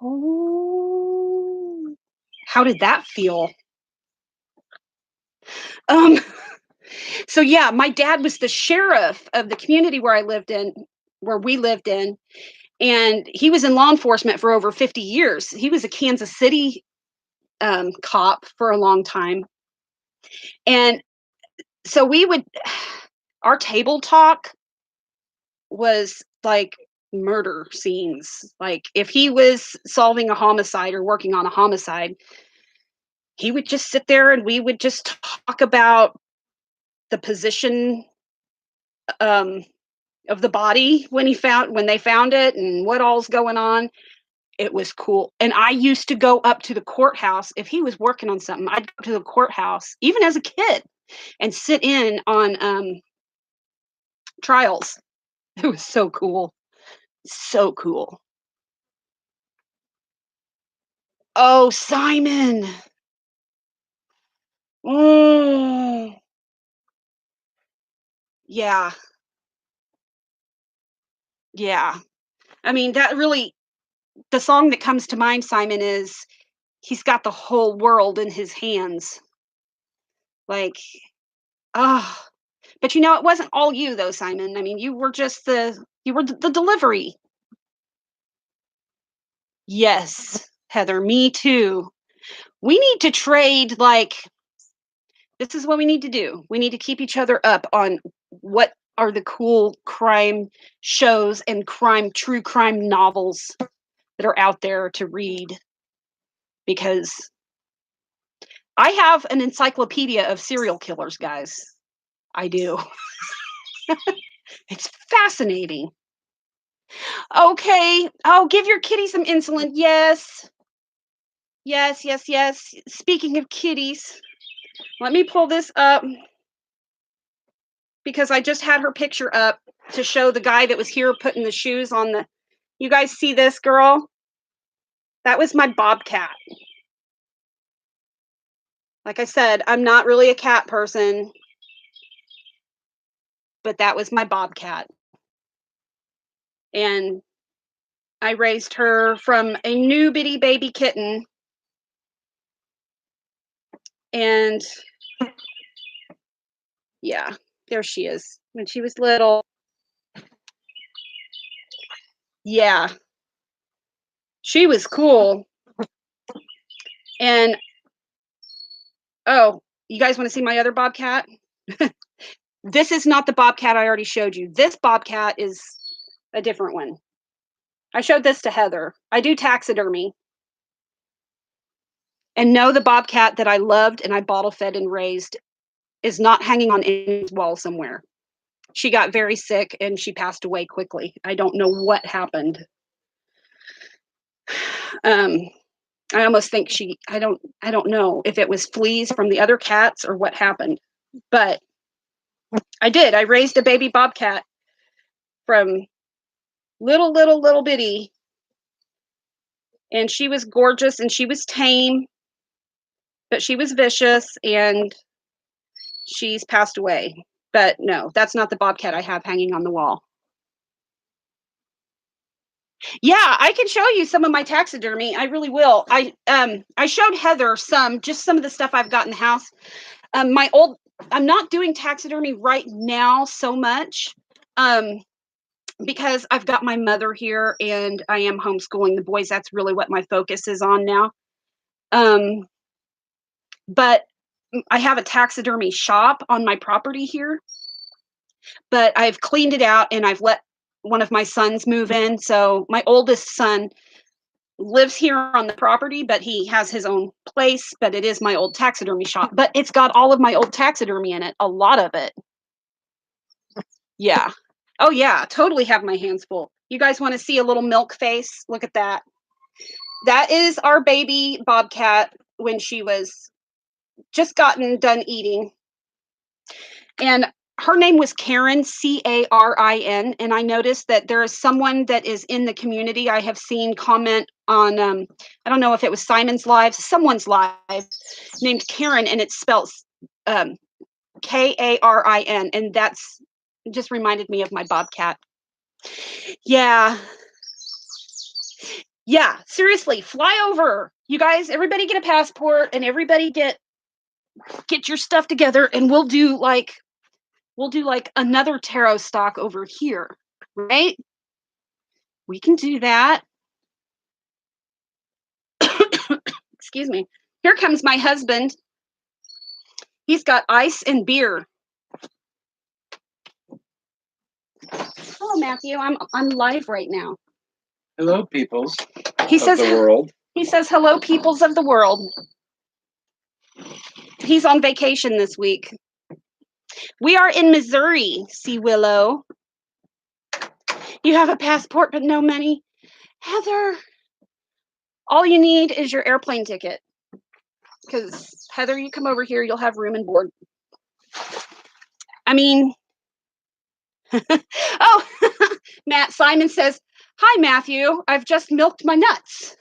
Oh, how did that feel? Um, so yeah, my dad was the sheriff of the community where we lived in, and he was in law enforcement for over 50 years. He was a Kansas City cop for a long time. And so our table talk was like murder scenes. Like if he was solving a homicide or working on a homicide, he would just sit there and we would just talk about the position um, of the body when they found it and what all's going on. It was cool. And I used to go up to the courthouse if he was working on something. I'd go to the courthouse even as a kid and sit in on trials. It was so cool. So cool. Oh, Simon. Mm, yeah. Yeah. I mean, the song that comes to mind, Simon, is he's got the whole world in his hands. Like, ah. But it wasn't all you though, Simon. I mean, you were the delivery. Yes, Heather, me too. We need to trade this is what we need to do. We need to keep each other up on what are the cool crime shows and true crime novels that are out there to read because I have an encyclopedia of serial killers, guys. I do. It's fascinating. Okay. Oh, give your kitty some insulin. Yes. Yes, yes, yes. Speaking of kitties, let me pull this up because I just had her picture up to show the guy that was here putting the shoes on the. You guys see this girl? That was my bobcat. Like I said, I'm not really a cat person, but that was my bobcat. And I raised her from a new bitty baby kitten. And yeah, there she is. When she was little. Yeah, she was cool. And oh, you guys want to see my other bobcat? This is not the bobcat I already showed you. This bobcat is a different one. I showed this to Heather. I do taxidermy. And no, the bobcat that I loved and I bottle fed and raised is not hanging on any wall somewhere. She got very sick and she passed away quickly. I don't know what happened. Um, I almost think I don't know if it was fleas from the other cats or what happened. But I did. I raised a baby bobcat from little bitty. And she was gorgeous and she was tame, but she was vicious and she's passed away. But no, that's not the bobcat I have hanging on the wall. Yeah, I can show you some of my taxidermy. I really will. I showed Heather some of the stuff I've got in the house. My old I'm not doing taxidermy right now so much. Because I've got my mother here and I am homeschooling the boys. That's really what my focus is on now. But I have a taxidermy shop on my property here, but I've cleaned it out and I've let one of my sons move in. So my oldest son lives here on the property, but he has his own place, but it is my old taxidermy shop. But it's got all of my old taxidermy in it, a lot of it. Yeah. Oh yeah, totally have my hands full. You guys want to see a little milk face? Look at that. That is our baby bobcat when she was just gotten done eating. And her name was Karen, Carin. And I noticed that there is someone that is in the community. I have seen comment on, I don't know if it was Simon's live, someone's live named Karen, and it spells Karin. And that's just reminded me of my bobcat. Yeah. Yeah, seriously, fly over. You guys, everybody get a passport and everybody get your stuff together and we'll do like another tarot stock over here, right? We can do that. Excuse me. Here comes my husband. He's got ice and beer. Hello, Matthew. I'm live right now. Hello, peoples He says of the world. He says hello, peoples of the world. He's on vacation this week. We are in Missouri, Sea Willow. You have a passport but no money. Heather, all you need is your airplane ticket. Because, Heather, you come over here, you'll have room and board. I mean, oh, Matt Simon says, hi, Matthew. I've just milked my nuts.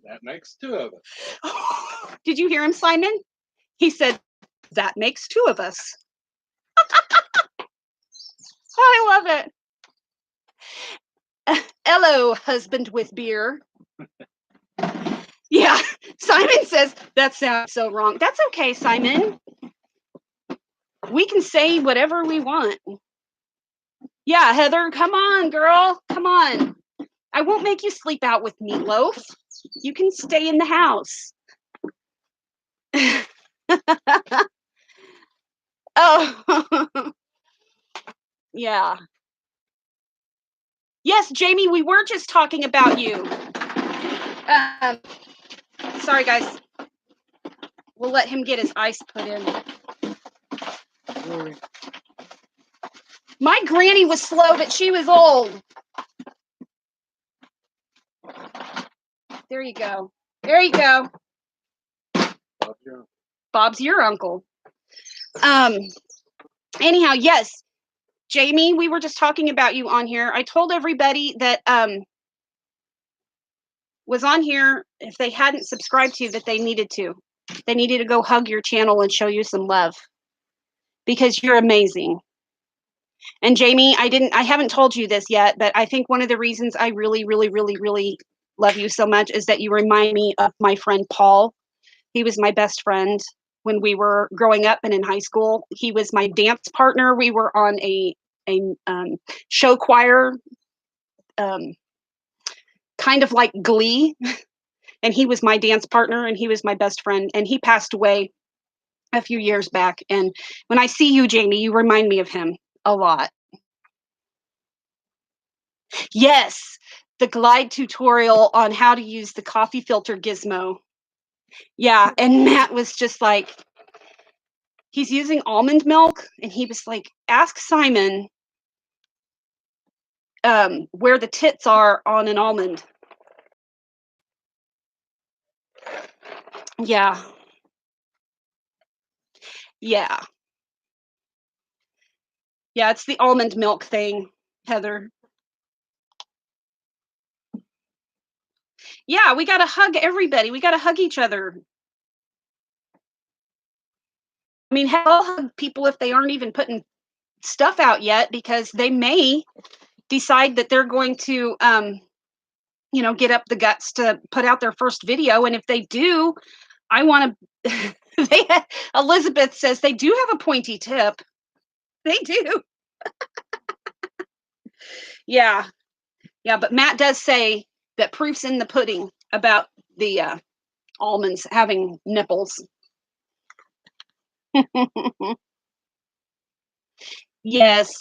That makes two of us. Did you hear him, Simon? He said, that makes two of us. I love it. Hello, husband with beer. Yeah, Simon says, that sounds so wrong. That's okay, Simon. We can say whatever we want. Yeah, Heather, come on, girl. Come on. I won't make you sleep out with Meatloaf. You can stay in the house. Oh, yeah. Yes, Jamie, we were just talking about you. Sorry, guys. We'll let him get his ice put in. My granny was slow, but she was old. There you go. There you go. Bob's your uncle. Anyhow, yes, Jamie, we were just talking about you on here. I told everybody that was on here, if they hadn't subscribed to you, that they needed to. They needed to go hug your channel and show you some love because you're amazing. And Jamie, I haven't told you this yet, but I think one of the reasons I really, really, really, really love you so much is that you remind me of my friend Paul. He was my best friend when we were growing up and in high school. He was my dance partner. We were on a show choir, kind of like Glee. And he was my dance partner and he was my best friend. And he passed away a few years back. And when I see you, Jamie, you remind me of him a lot. Yes, the glide tutorial on how to use the coffee filter gizmo. Yeah, and Matt was just like, he's using almond milk, and he was like, ask Simon where the tits are on an almond. Yeah. Yeah. Yeah, it's the almond milk thing, Heather. Yeah, we got to hug everybody. We got to hug each other. I mean, I'll hug people if they aren't even putting stuff out yet, because they may decide that they're going to, get up the guts to put out their first video. And if they do, I want to, Elizabeth says they do have a pointy tip. They do. Yeah. Yeah. But Matt does say that proof's in the pudding about the almonds having nipples. Yes,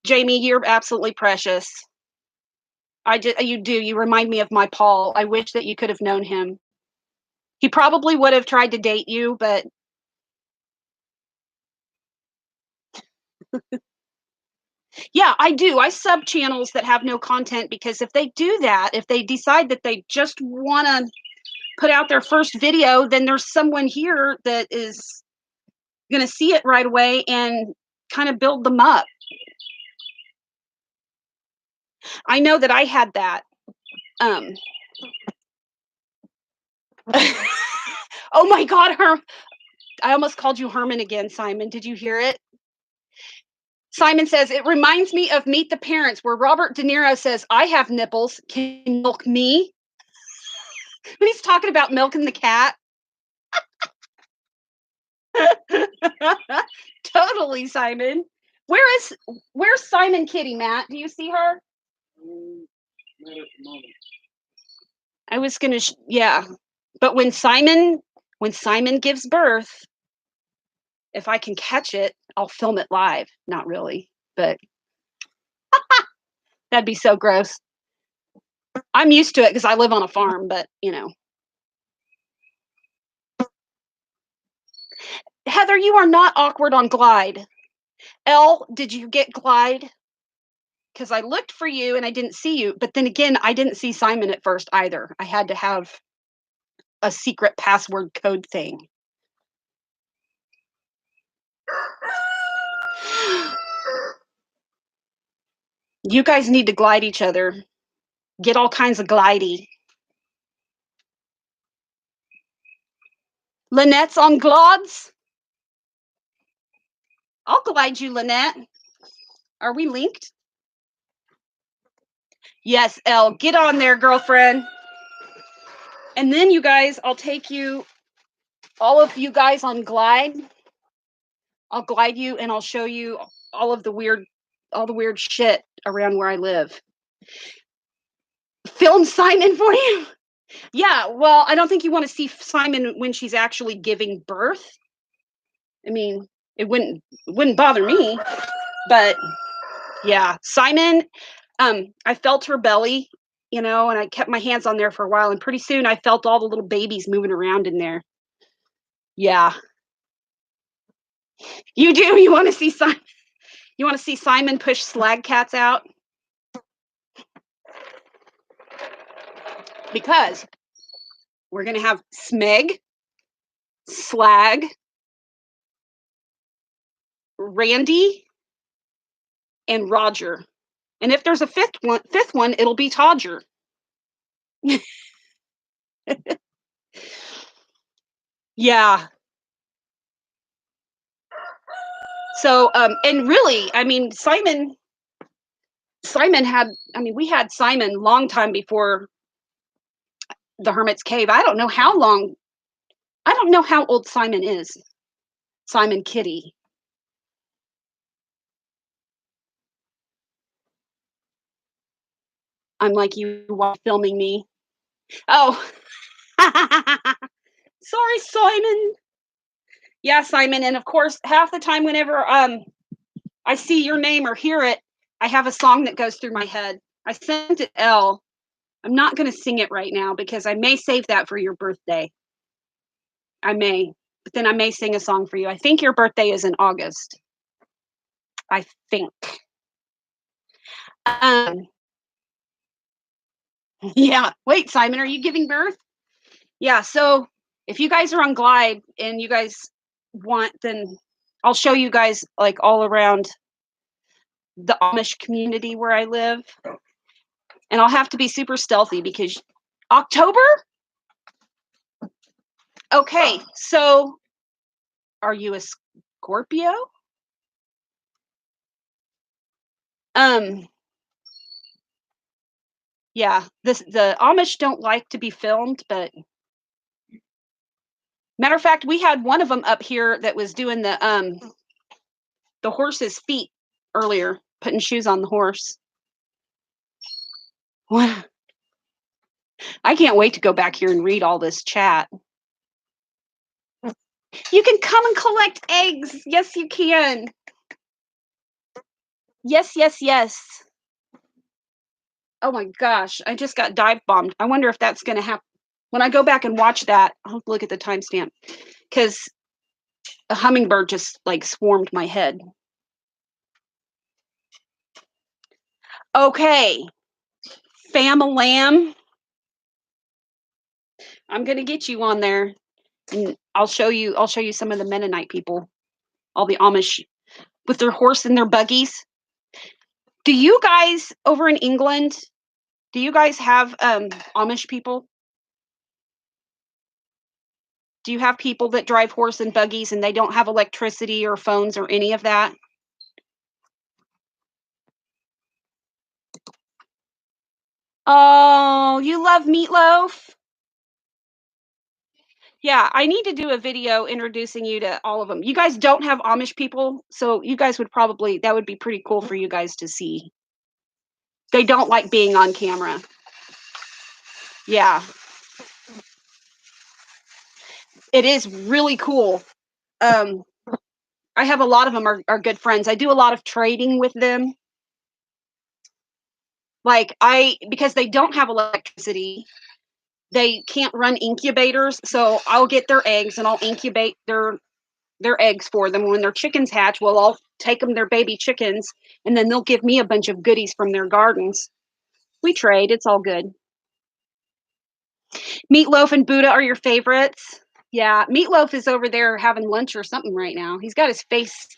Jamie, you're absolutely precious. You do. You remind me of my Paul. I wish that you could have known him. He probably would have tried to date you, but yeah, I do. I sub channels that have no content because if they do that, if they decide that they just want to put out their first video, then there's someone here that is going to see it right away and kind of build them up. I know that I had that. Um, oh my God, I almost called you Herman again, Simon. Did you hear it? Simon says, it reminds me of Meet the Parents, where Robert De Niro says, I have nipples. Can you milk me? When he's talking about milking the cat. Totally, Simon. Where's Simon Kitty, Matt? Do you see her? Not at the moment. I was gonna, yeah. But when Simon gives birth, if I can catch it, I'll film it live. Not really, but that'd be so gross. I'm used to it because I live on a farm, but you know. Heather, you are not awkward on Glide. Elle, did you get Glide? Because I looked for you and I didn't see you, but then again, I didn't see Simon at first either. I had to have a secret password code thing. You guys need to glide each other. Get all kinds of glidey. Lynette's on Glods. I'll glide you, Lynette. Are we linked? Yes, Elle. Get on there, girlfriend. And then you guys, I'll take you, all of you guys on Glide. I'll glide you and I'll show you all the weird shit around where I live. Film Simon for you. Yeah, well, I don't think you want to see Simon when she's actually giving birth. I mean, it wouldn't bother me, but yeah, Simon, I felt her belly, and I kept my hands on there for a while, and pretty soon I felt all the little babies moving around in there. Yeah. You do? You want to see Simon? You want to see Simon push slag cats out? Because we're going to have Smeg, Slag, Randy, and Roger. And if there's a fifth one, it'll be Todger. Yeah. So, and really, I mean, Simon had, we had Simon long time before the Hermit's Cave. I don't know how old Simon is. Simon Kitty. I'm like, you while filming me. Oh. Sorry, Simon. Yeah, Simon. And of course, half the time whenever I see your name or hear it, I have a song that goes through my head. I sent it Elle. I'm not going to sing it right now because I may save that for your birthday. I may, but then I may sing a song for you. I think your birthday is in August. I think. Yeah. Wait, Simon, are you giving birth? Yeah. So if you guys are on Glide and you guys want, then I'll show you guys like all around the Amish community where I live. And I'll have to be super stealthy because October? Okay. So are you a Scorpio? Yeah, the Amish don't like to be filmed, but matter of fact, we had one of them up here that was doing the horse's feet earlier, putting shoes on the horse. What? I can't wait to go back here and read all this chat. You can come and collect eggs. Yes, you can. Yes, yes, yes. Oh my gosh, I just got dive bombed. I wonder if that's going to happen. When I go back and watch that, I'll have to look at the timestamp because a hummingbird just like swarmed my head. Okay, fam-a-lamb. I'm going to get you on there. And I'll show you some of the Mennonite people, all the Amish with their horse and their buggies. Do you guys over in England, do you guys have Amish people? Do you have people that drive horse and buggies and they don't have electricity or phones or any of that? Oh, you love meatloaf? Yeah, I need to do a video introducing you to all of them. You guys don't have Amish people, so you guys would probably, that would be pretty cool for you guys to see. They don't like being on camera. Yeah. It is really cool. I have a lot of them are good friends. I do a lot of trading with them. Like because they don't have electricity, they can't run incubators, so I'll get their eggs and I'll incubate their eggs for them. When their chickens hatch, well, I'll take them their baby chickens, and then they'll give me a bunch of goodies from their gardens. We trade. It's all good. Meatloaf and Buddha are your favorites. Yeah, Meatloaf is over there having lunch or something right now. He's got his face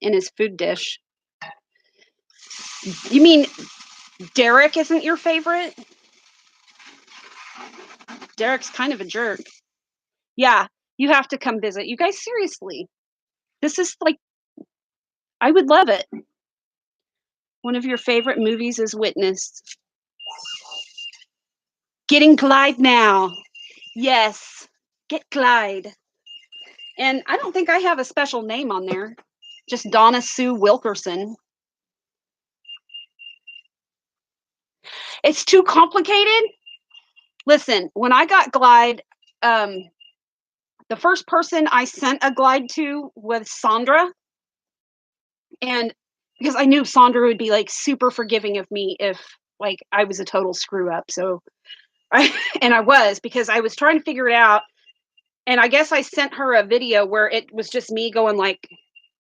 in his food dish. You mean Derek isn't your favorite? Derek's kind of a jerk. Yeah, you have to come visit. You guys, seriously. This is like, I would love it. One of your favorite movies is Witness. Getting Clyde now. Yes, get Clyde. And I don't think I have a special name on there. Just Donna Sue Wilkerson. It's too complicated. Listen, when I got Glide, the first person I sent a Glide to was Sandra. And because I knew Sandra would be like super forgiving of me if like I was a total screw up. So I was, because I was trying to figure it out. And I guess I sent her a video where it was just me going like,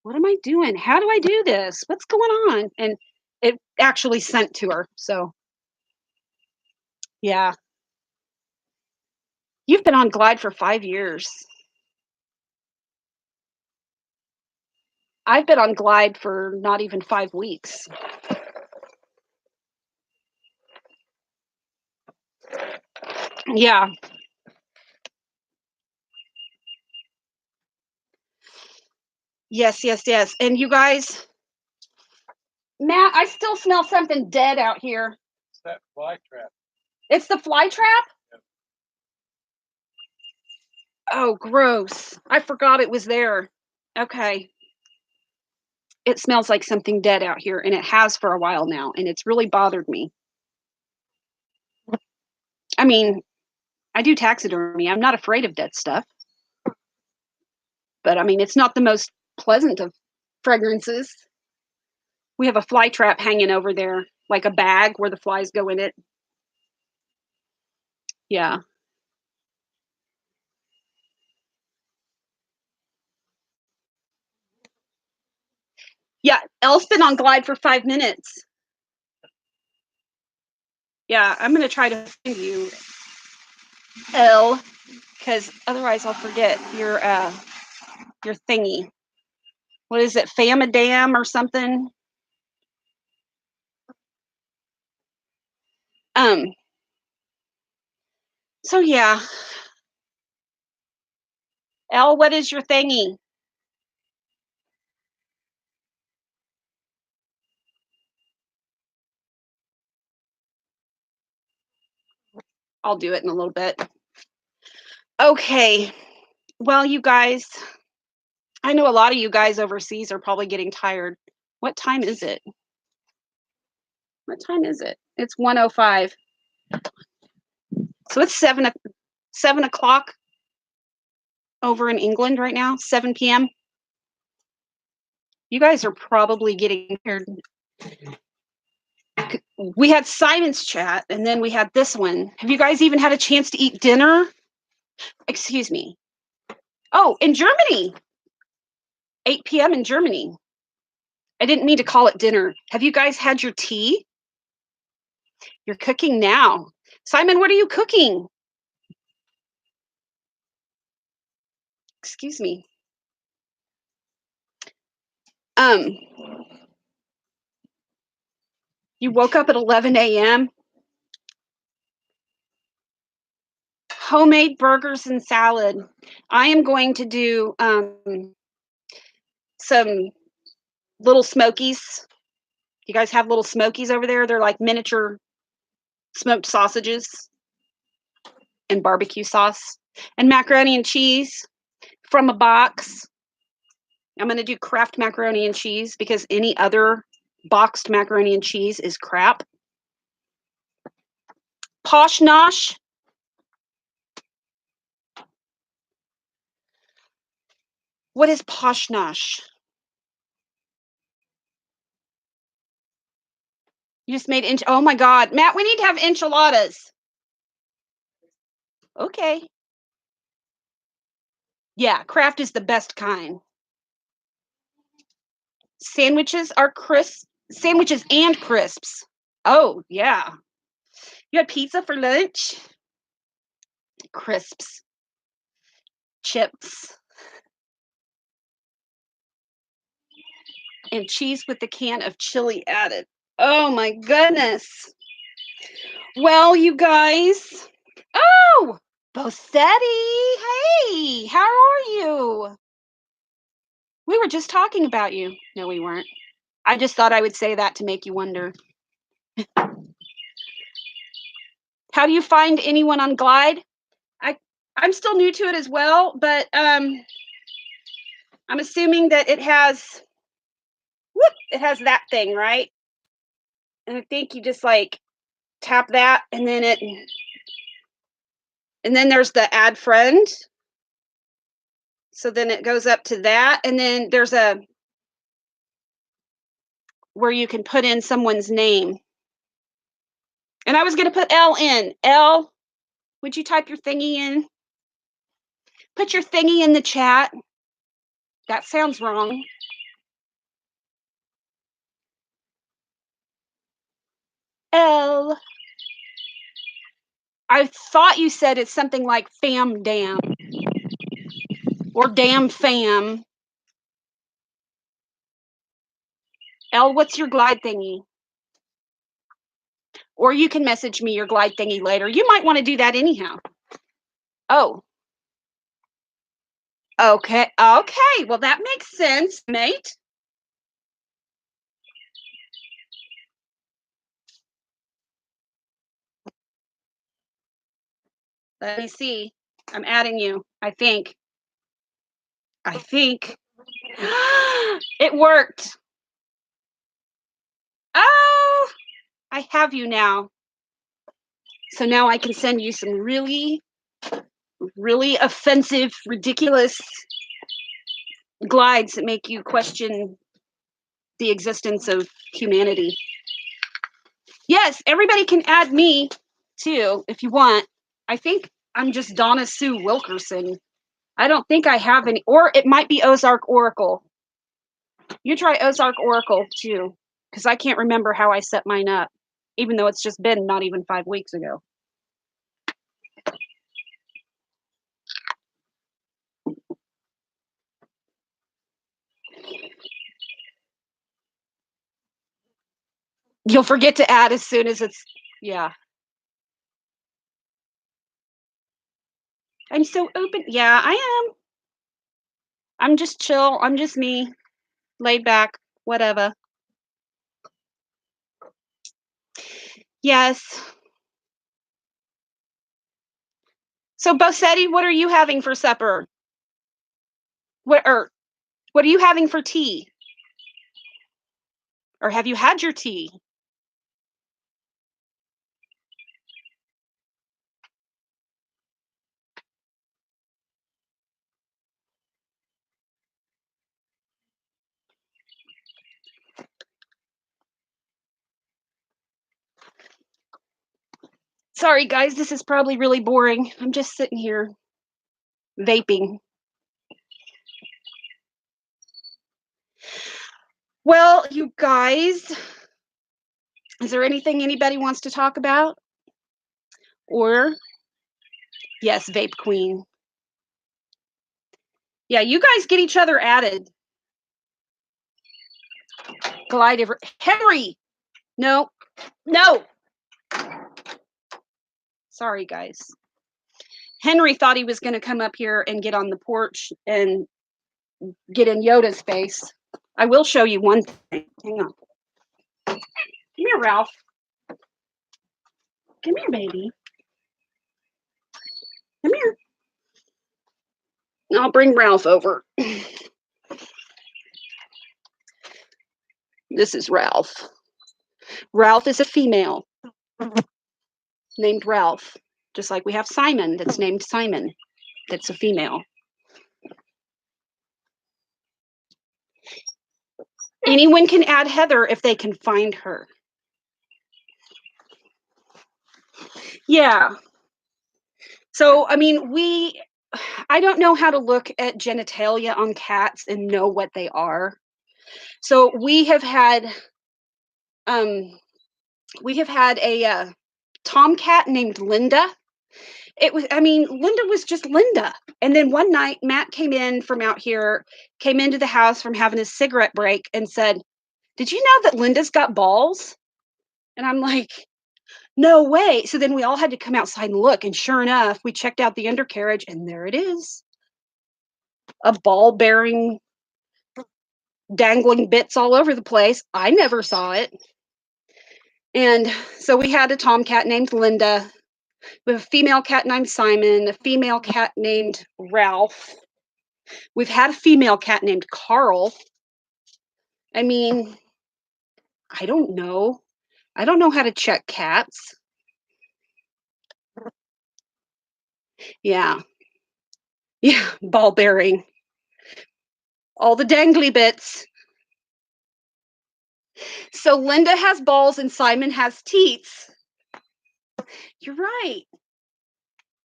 what am I doing? How do I do this? What's going on? And it actually sent to her. So yeah. You've been on Glide for 5 years. I've been on Glide for not even 5 weeks. Yeah. Yes, yes, yes. And you guys, Matt, I still smell something dead out here. It's that fly trap. It's the fly trap? Yep. Oh, gross. I forgot it was there. Okay. It smells like something dead out here, and it has for a while now, and it's really bothered me. I mean, I do taxidermy. I'm not afraid of dead stuff. But I mean, it's not the most pleasant of fragrances. We have a fly trap hanging over there, like a bag where the flies go in it. Yeah. Yeah, Elle's been on Glide for 5 minutes. Yeah, I'm gonna try to find you, Elle, because otherwise I'll forget your thingy. What is it, Famadam or something? So yeah. Elle, what is your thingy? I'll do it in a little bit. Okay. Well, you guys, I know a lot of you guys overseas are probably getting tired. What time is it? What time is it? It's 1:05. So it's 7 o'clock over in England right now, 7 p.m. You guys are probably getting here. We had Simon's chat, and then we had this one. Have you guys even had a chance to eat dinner? Excuse me. Oh, in Germany. 8 p.m. in Germany. I didn't mean to call it dinner. Have you guys had your tea? You're cooking now. Simon, what are you cooking? Excuse me. You woke up at 11 a.m. Homemade burgers and salad. I am going to do some little smokies. You guys have little smokies over there? They're like miniature smoked sausages and barbecue sauce and macaroni and cheese from a box. I'm going to do Kraft macaroni and cheese because any other boxed macaroni and cheese is crap. Posh nosh. What is posh nosh? You just made oh my God. Matt, we need to have enchiladas. Okay. Yeah, Kraft is the best kind. Sandwiches are crisp. Sandwiches and crisps. Oh, yeah. You had pizza for lunch? Crisps. Chips. And cheese with the can of chili added. Oh my goodness. Well, you guys. Oh, Bosetti. Hey, how are you? We were just talking about you. No, we weren't. I just thought I would say that to make you wonder. How do you find anyone on Glide? I'm still new to it as well, but I'm assuming that it has that thing, right? And I think you just like tap that and then there's the add friend. So then it goes up to that, and then there's where you can put in someone's name. And I was going to put L in. L, would you type your thingy in? Put your thingy in the chat. That sounds wrong. L. I thought you said it's something like fam dam or damn fam. L, what's your Glide thingy? Or you can message me your Glide thingy later. You might want to do that anyhow. Oh. Okay. Okay. Well, that makes sense, mate. Let me see. I'm adding you, I think. It worked. Oh, I have you now. So now I can send you some really, really offensive, ridiculous glides that make you question the existence of humanity. Yes, everybody can add me too if you want. I think I'm just Donna Sue Wilkerson. I don't think I have any, or it might be Ozark Oracle. You try Ozark Oracle too, because I can't remember how I set mine up, even though it's just been not even 5 weeks ago. You'll forget to add as soon as it's, yeah. I'm so open. Yeah, I am. I'm just chill. I'm just me, laid back, whatever. Yes. So, Bosetti, what are you having for supper? What are you having for tea? Or have you had your tea? Sorry, guys, this is probably really boring. I'm just sitting here vaping. Well, you guys, is there anything anybody wants to talk about? Or, yes, Vape Queen. Yeah, you guys get each other added. Glide over. Henry! No. No! Sorry, guys. Henry thought he was going to come up here and get on the porch and get in Yoda's face. I will show you one thing. Hang on. Come here, Ralph. Come here, baby. Come here. I'll bring Ralph over. This is Ralph. Ralph is a female named Ralph, just like we have Simon that's named Simon, that's a female. Anyone can add Heather if they can find her. Yeah. So, I mean, I don't know how to look at genitalia on cats and know what they are. So we have had a tomcat named Linda. Linda was just Linda. And then one night, Matt came into the house from having a cigarette break and said, "Did you know that Linda's got balls?" And I'm like, "No way." So then we all had to come outside and look. And sure enough, we checked out the undercarriage and there it is. A ball bearing, dangling bits all over the place. I never saw it. And so we had a tomcat named Linda. We have a female cat named Simon, a female cat named Ralph. We've had a female cat named Carl. I mean, I don't know. I don't know how to check cats. Yeah. Yeah, ball bearing. All the dangly bits. So Linda has balls and Simon has teats. You're right.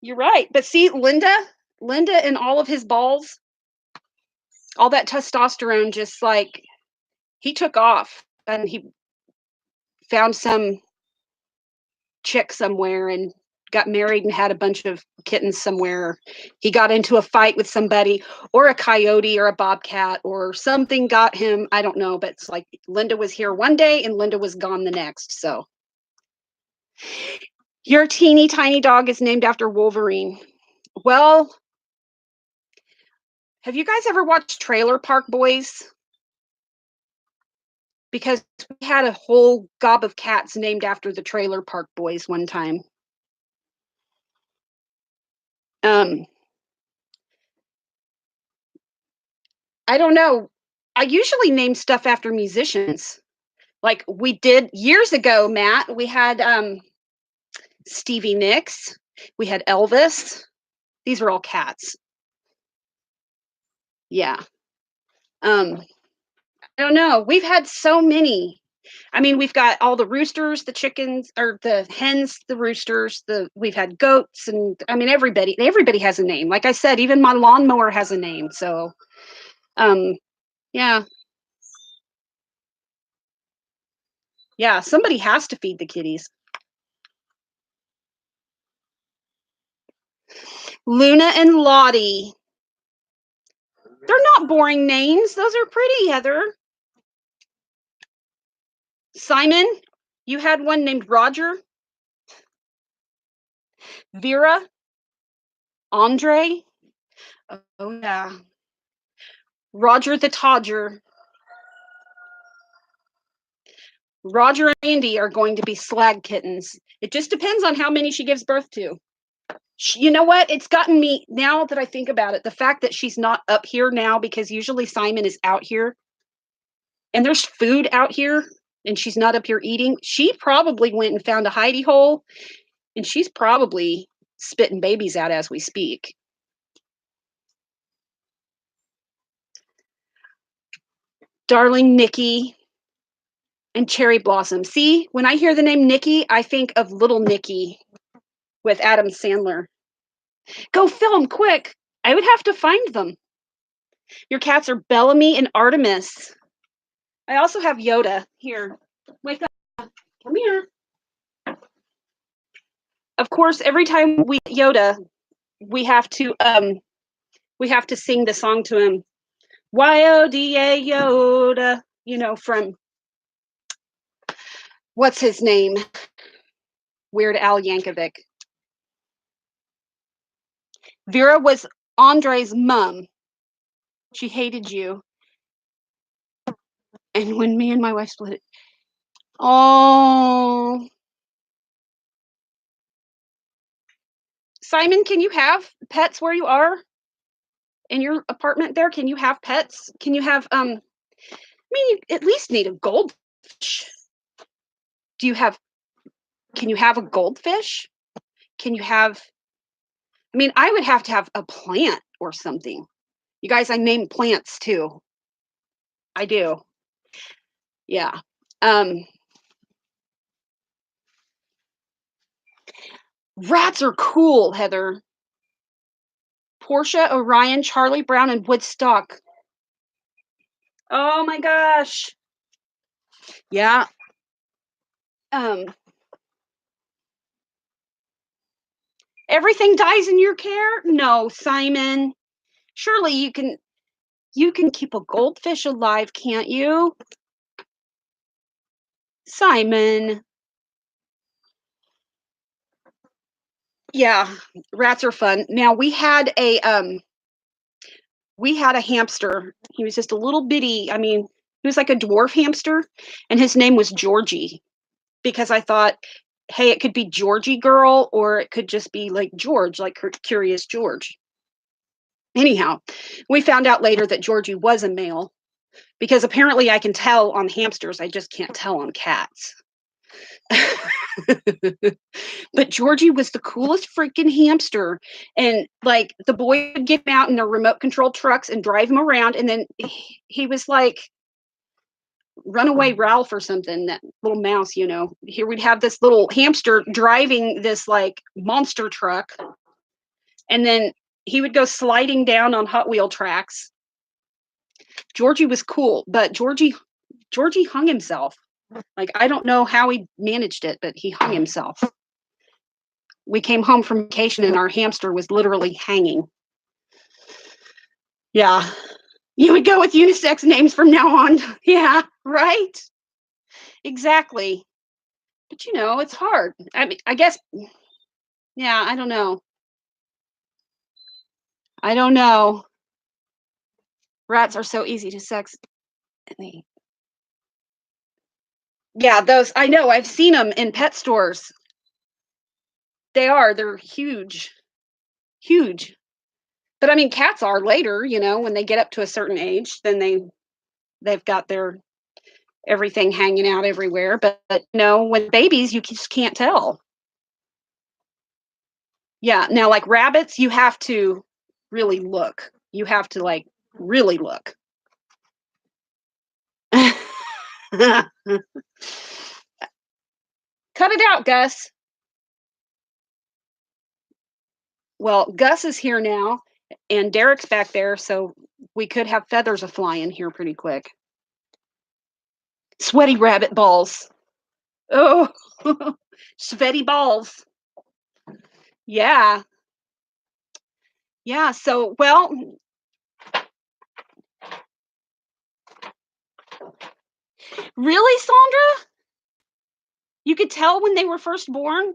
You're right. But see, Linda and all of his balls, all that testosterone, just like he took off and he found some chick somewhere and got married and had a bunch of kittens somewhere. He got into a fight with somebody or a coyote or a bobcat or something got him. I don't know, but it's like Linda was here one day and Linda was gone the next. So your teeny tiny dog is named after Wolverine. Well, have you guys ever watched Trailer Park Boys? Because we had a whole gob of cats named after the Trailer Park Boys one time. I don't know. I usually name stuff after musicians. Like we did years ago, Matt. We had Stevie Nicks. We had Elvis. These were all cats. Yeah. I don't know. We've had so many. I mean, we've got all the roosters, the chickens, or the hens, the roosters. We've had goats, and I mean, everybody has a name. Like I said, even my lawnmower has a name. So, yeah, yeah. Somebody has to feed the kitties. Luna and Lottie. They're not boring names. Those are pretty, Heather. Simon, you had one named Roger. Vera, Andre. Oh, yeah. Roger the Todger. Roger and Andy are going to be slag kittens. It just depends on how many she gives birth to. You know what? It's gotten me, now that I think about it, the fact that she's not up here now, because usually Simon is out here and there's food out here and she's not up here eating. She probably went and found a hidey hole and she's probably spitting babies out as we speak. Darling Nikki and Cherry Blossom. See, when I hear the name Nikki, I think of little Nikki. with Adam Sandler. Go film quick. I would have to find them. Your cats are Bellamy and Artemis. I also have Yoda. Here, wake up. Come here. Of course, every time we Yoda, we have to sing the song to him. Y-O-D-A Yoda, from what's his name? Weird Al Yankovic. Vera was Andre's mom. She hated you. And when me and my wife split it. Oh. Simon, can you have pets where you are? In your apartment there? Can you have pets? Can you have you at least need a goldfish. Can you have a goldfish? Can you have I would have to have a plant or something. You guys, I name plants too. I do. Yeah. Rats are cool, Heather. Portia, Orion, Charlie Brown, and Woodstock. Oh my gosh. Yeah. Everything dies in your care? No, Simon. Surely you can keep a goldfish alive, can't you? Simon. Yeah, rats are fun. Now we had a hamster. He was just a little bitty. He was like a dwarf hamster, and his name was Georgie, because I thought, hey, it could be Georgie girl, or it could just be like George, like Curious George. Anyhow, we found out later that Georgie was a male, because apparently I can tell on hamsters. I just can't tell on cats. But Georgie was the coolest freaking hamster. And like the boy would get him out in their remote control trucks and drive him around. And then he was like Runaway Ralph or something, that little mouse, Here we'd have this little hamster driving this like monster truck. And then he would go sliding down on Hot Wheel tracks. Georgie was cool, but Georgie hung himself. Like, I don't know how he managed it, but he hung himself. We came home from vacation and our hamster was literally hanging. Yeah. You would go with unisex names from now on. Yeah, right? Exactly. But it's hard. I guess, yeah, I don't know. Rats are so easy to sex. Yeah, those, I know, I've seen them in pet stores. They're huge. Huge. But cats are later, when they get up to a certain age, then they've got their everything hanging out everywhere. But when babies, you just can't tell. Yeah. Now, like rabbits, you have to really look. You have to like really look. Cut it out, Gus. Well, Gus is here now, and Derek's back there, so we could have feathers a flying here pretty quick. Sweaty rabbit balls. Oh, sweaty balls. Yeah. Yeah. So, well, really, Sandra? You could tell when they were first born?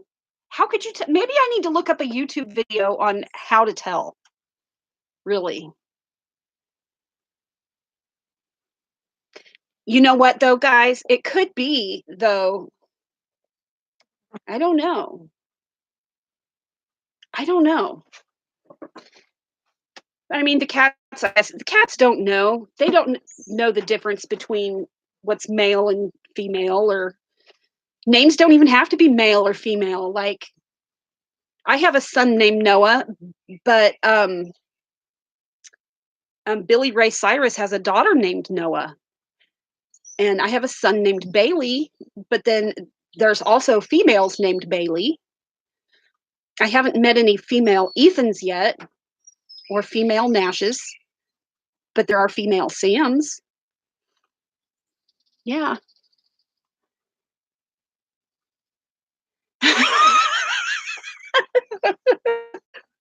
How could you tell? Maybe I need to look up a YouTube video on how to tell. Really. You know what, though, guys? It could be, though. I don't know. The cats don't know. They don't know the difference between what's male and female, or names don't even have to be male or female. Like, I have a son named Noah, but Billy Ray Cyrus has a daughter named Noah. And I have a son named Bailey, but then there's also females named Bailey. I haven't met any female Ethans yet or female Nashes, but there are female Sams. Yeah.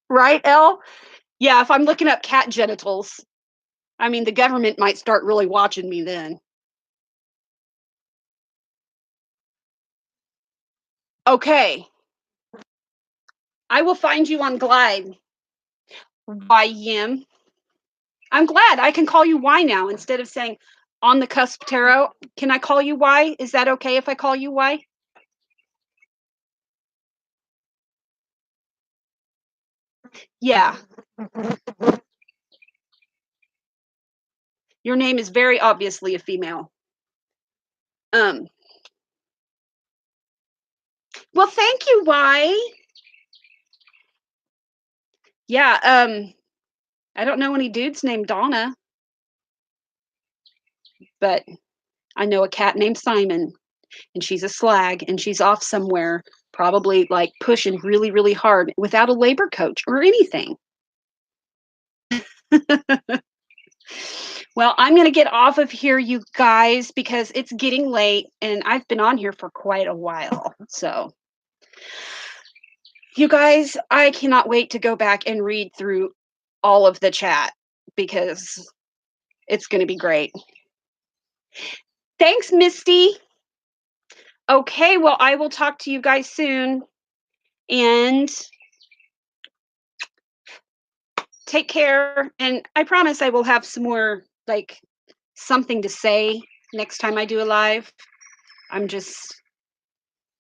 Right, Elle? Yeah, if I'm looking up cat genitals, I mean, the government might start really watching me then. Okay, I will find you on Glide. Why, Yim? I'm glad I can call you Y now instead of saying on the cusp tarot. Can I call you Y? Is that okay if I call you Y? Yeah. Your name is very obviously a female. Um. Well, thank you, Y. Yeah. I don't know any dudes named Donna, but I know a cat named Simon, and she's a slag, and she's off somewhere, probably like pushing really, really hard without a labor coach or anything. Well, I'm going to get off of here, you guys, because it's getting late and I've been on here for quite a while. So, you guys, I cannot wait to go back and read through all of the chat because it's going to be great. Thanks, Misty. Okay, well, I will talk to you guys soon and take care. And I promise I will have some more, like, something to say next time I do a live. I'm just,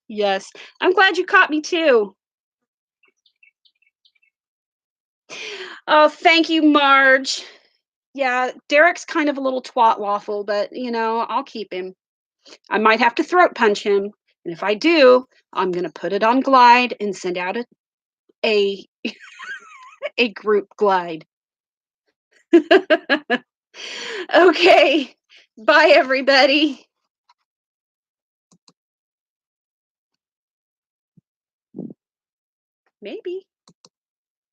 yes, I'm glad you caught me too. Oh, thank you, Marge. Yeah, Derek's kind of a little twat waffle, but I'll keep him. I might have to throat punch him, and if I do, I'm gonna put it on Glide and send out a a group Glide. Okay, bye everybody. Maybe.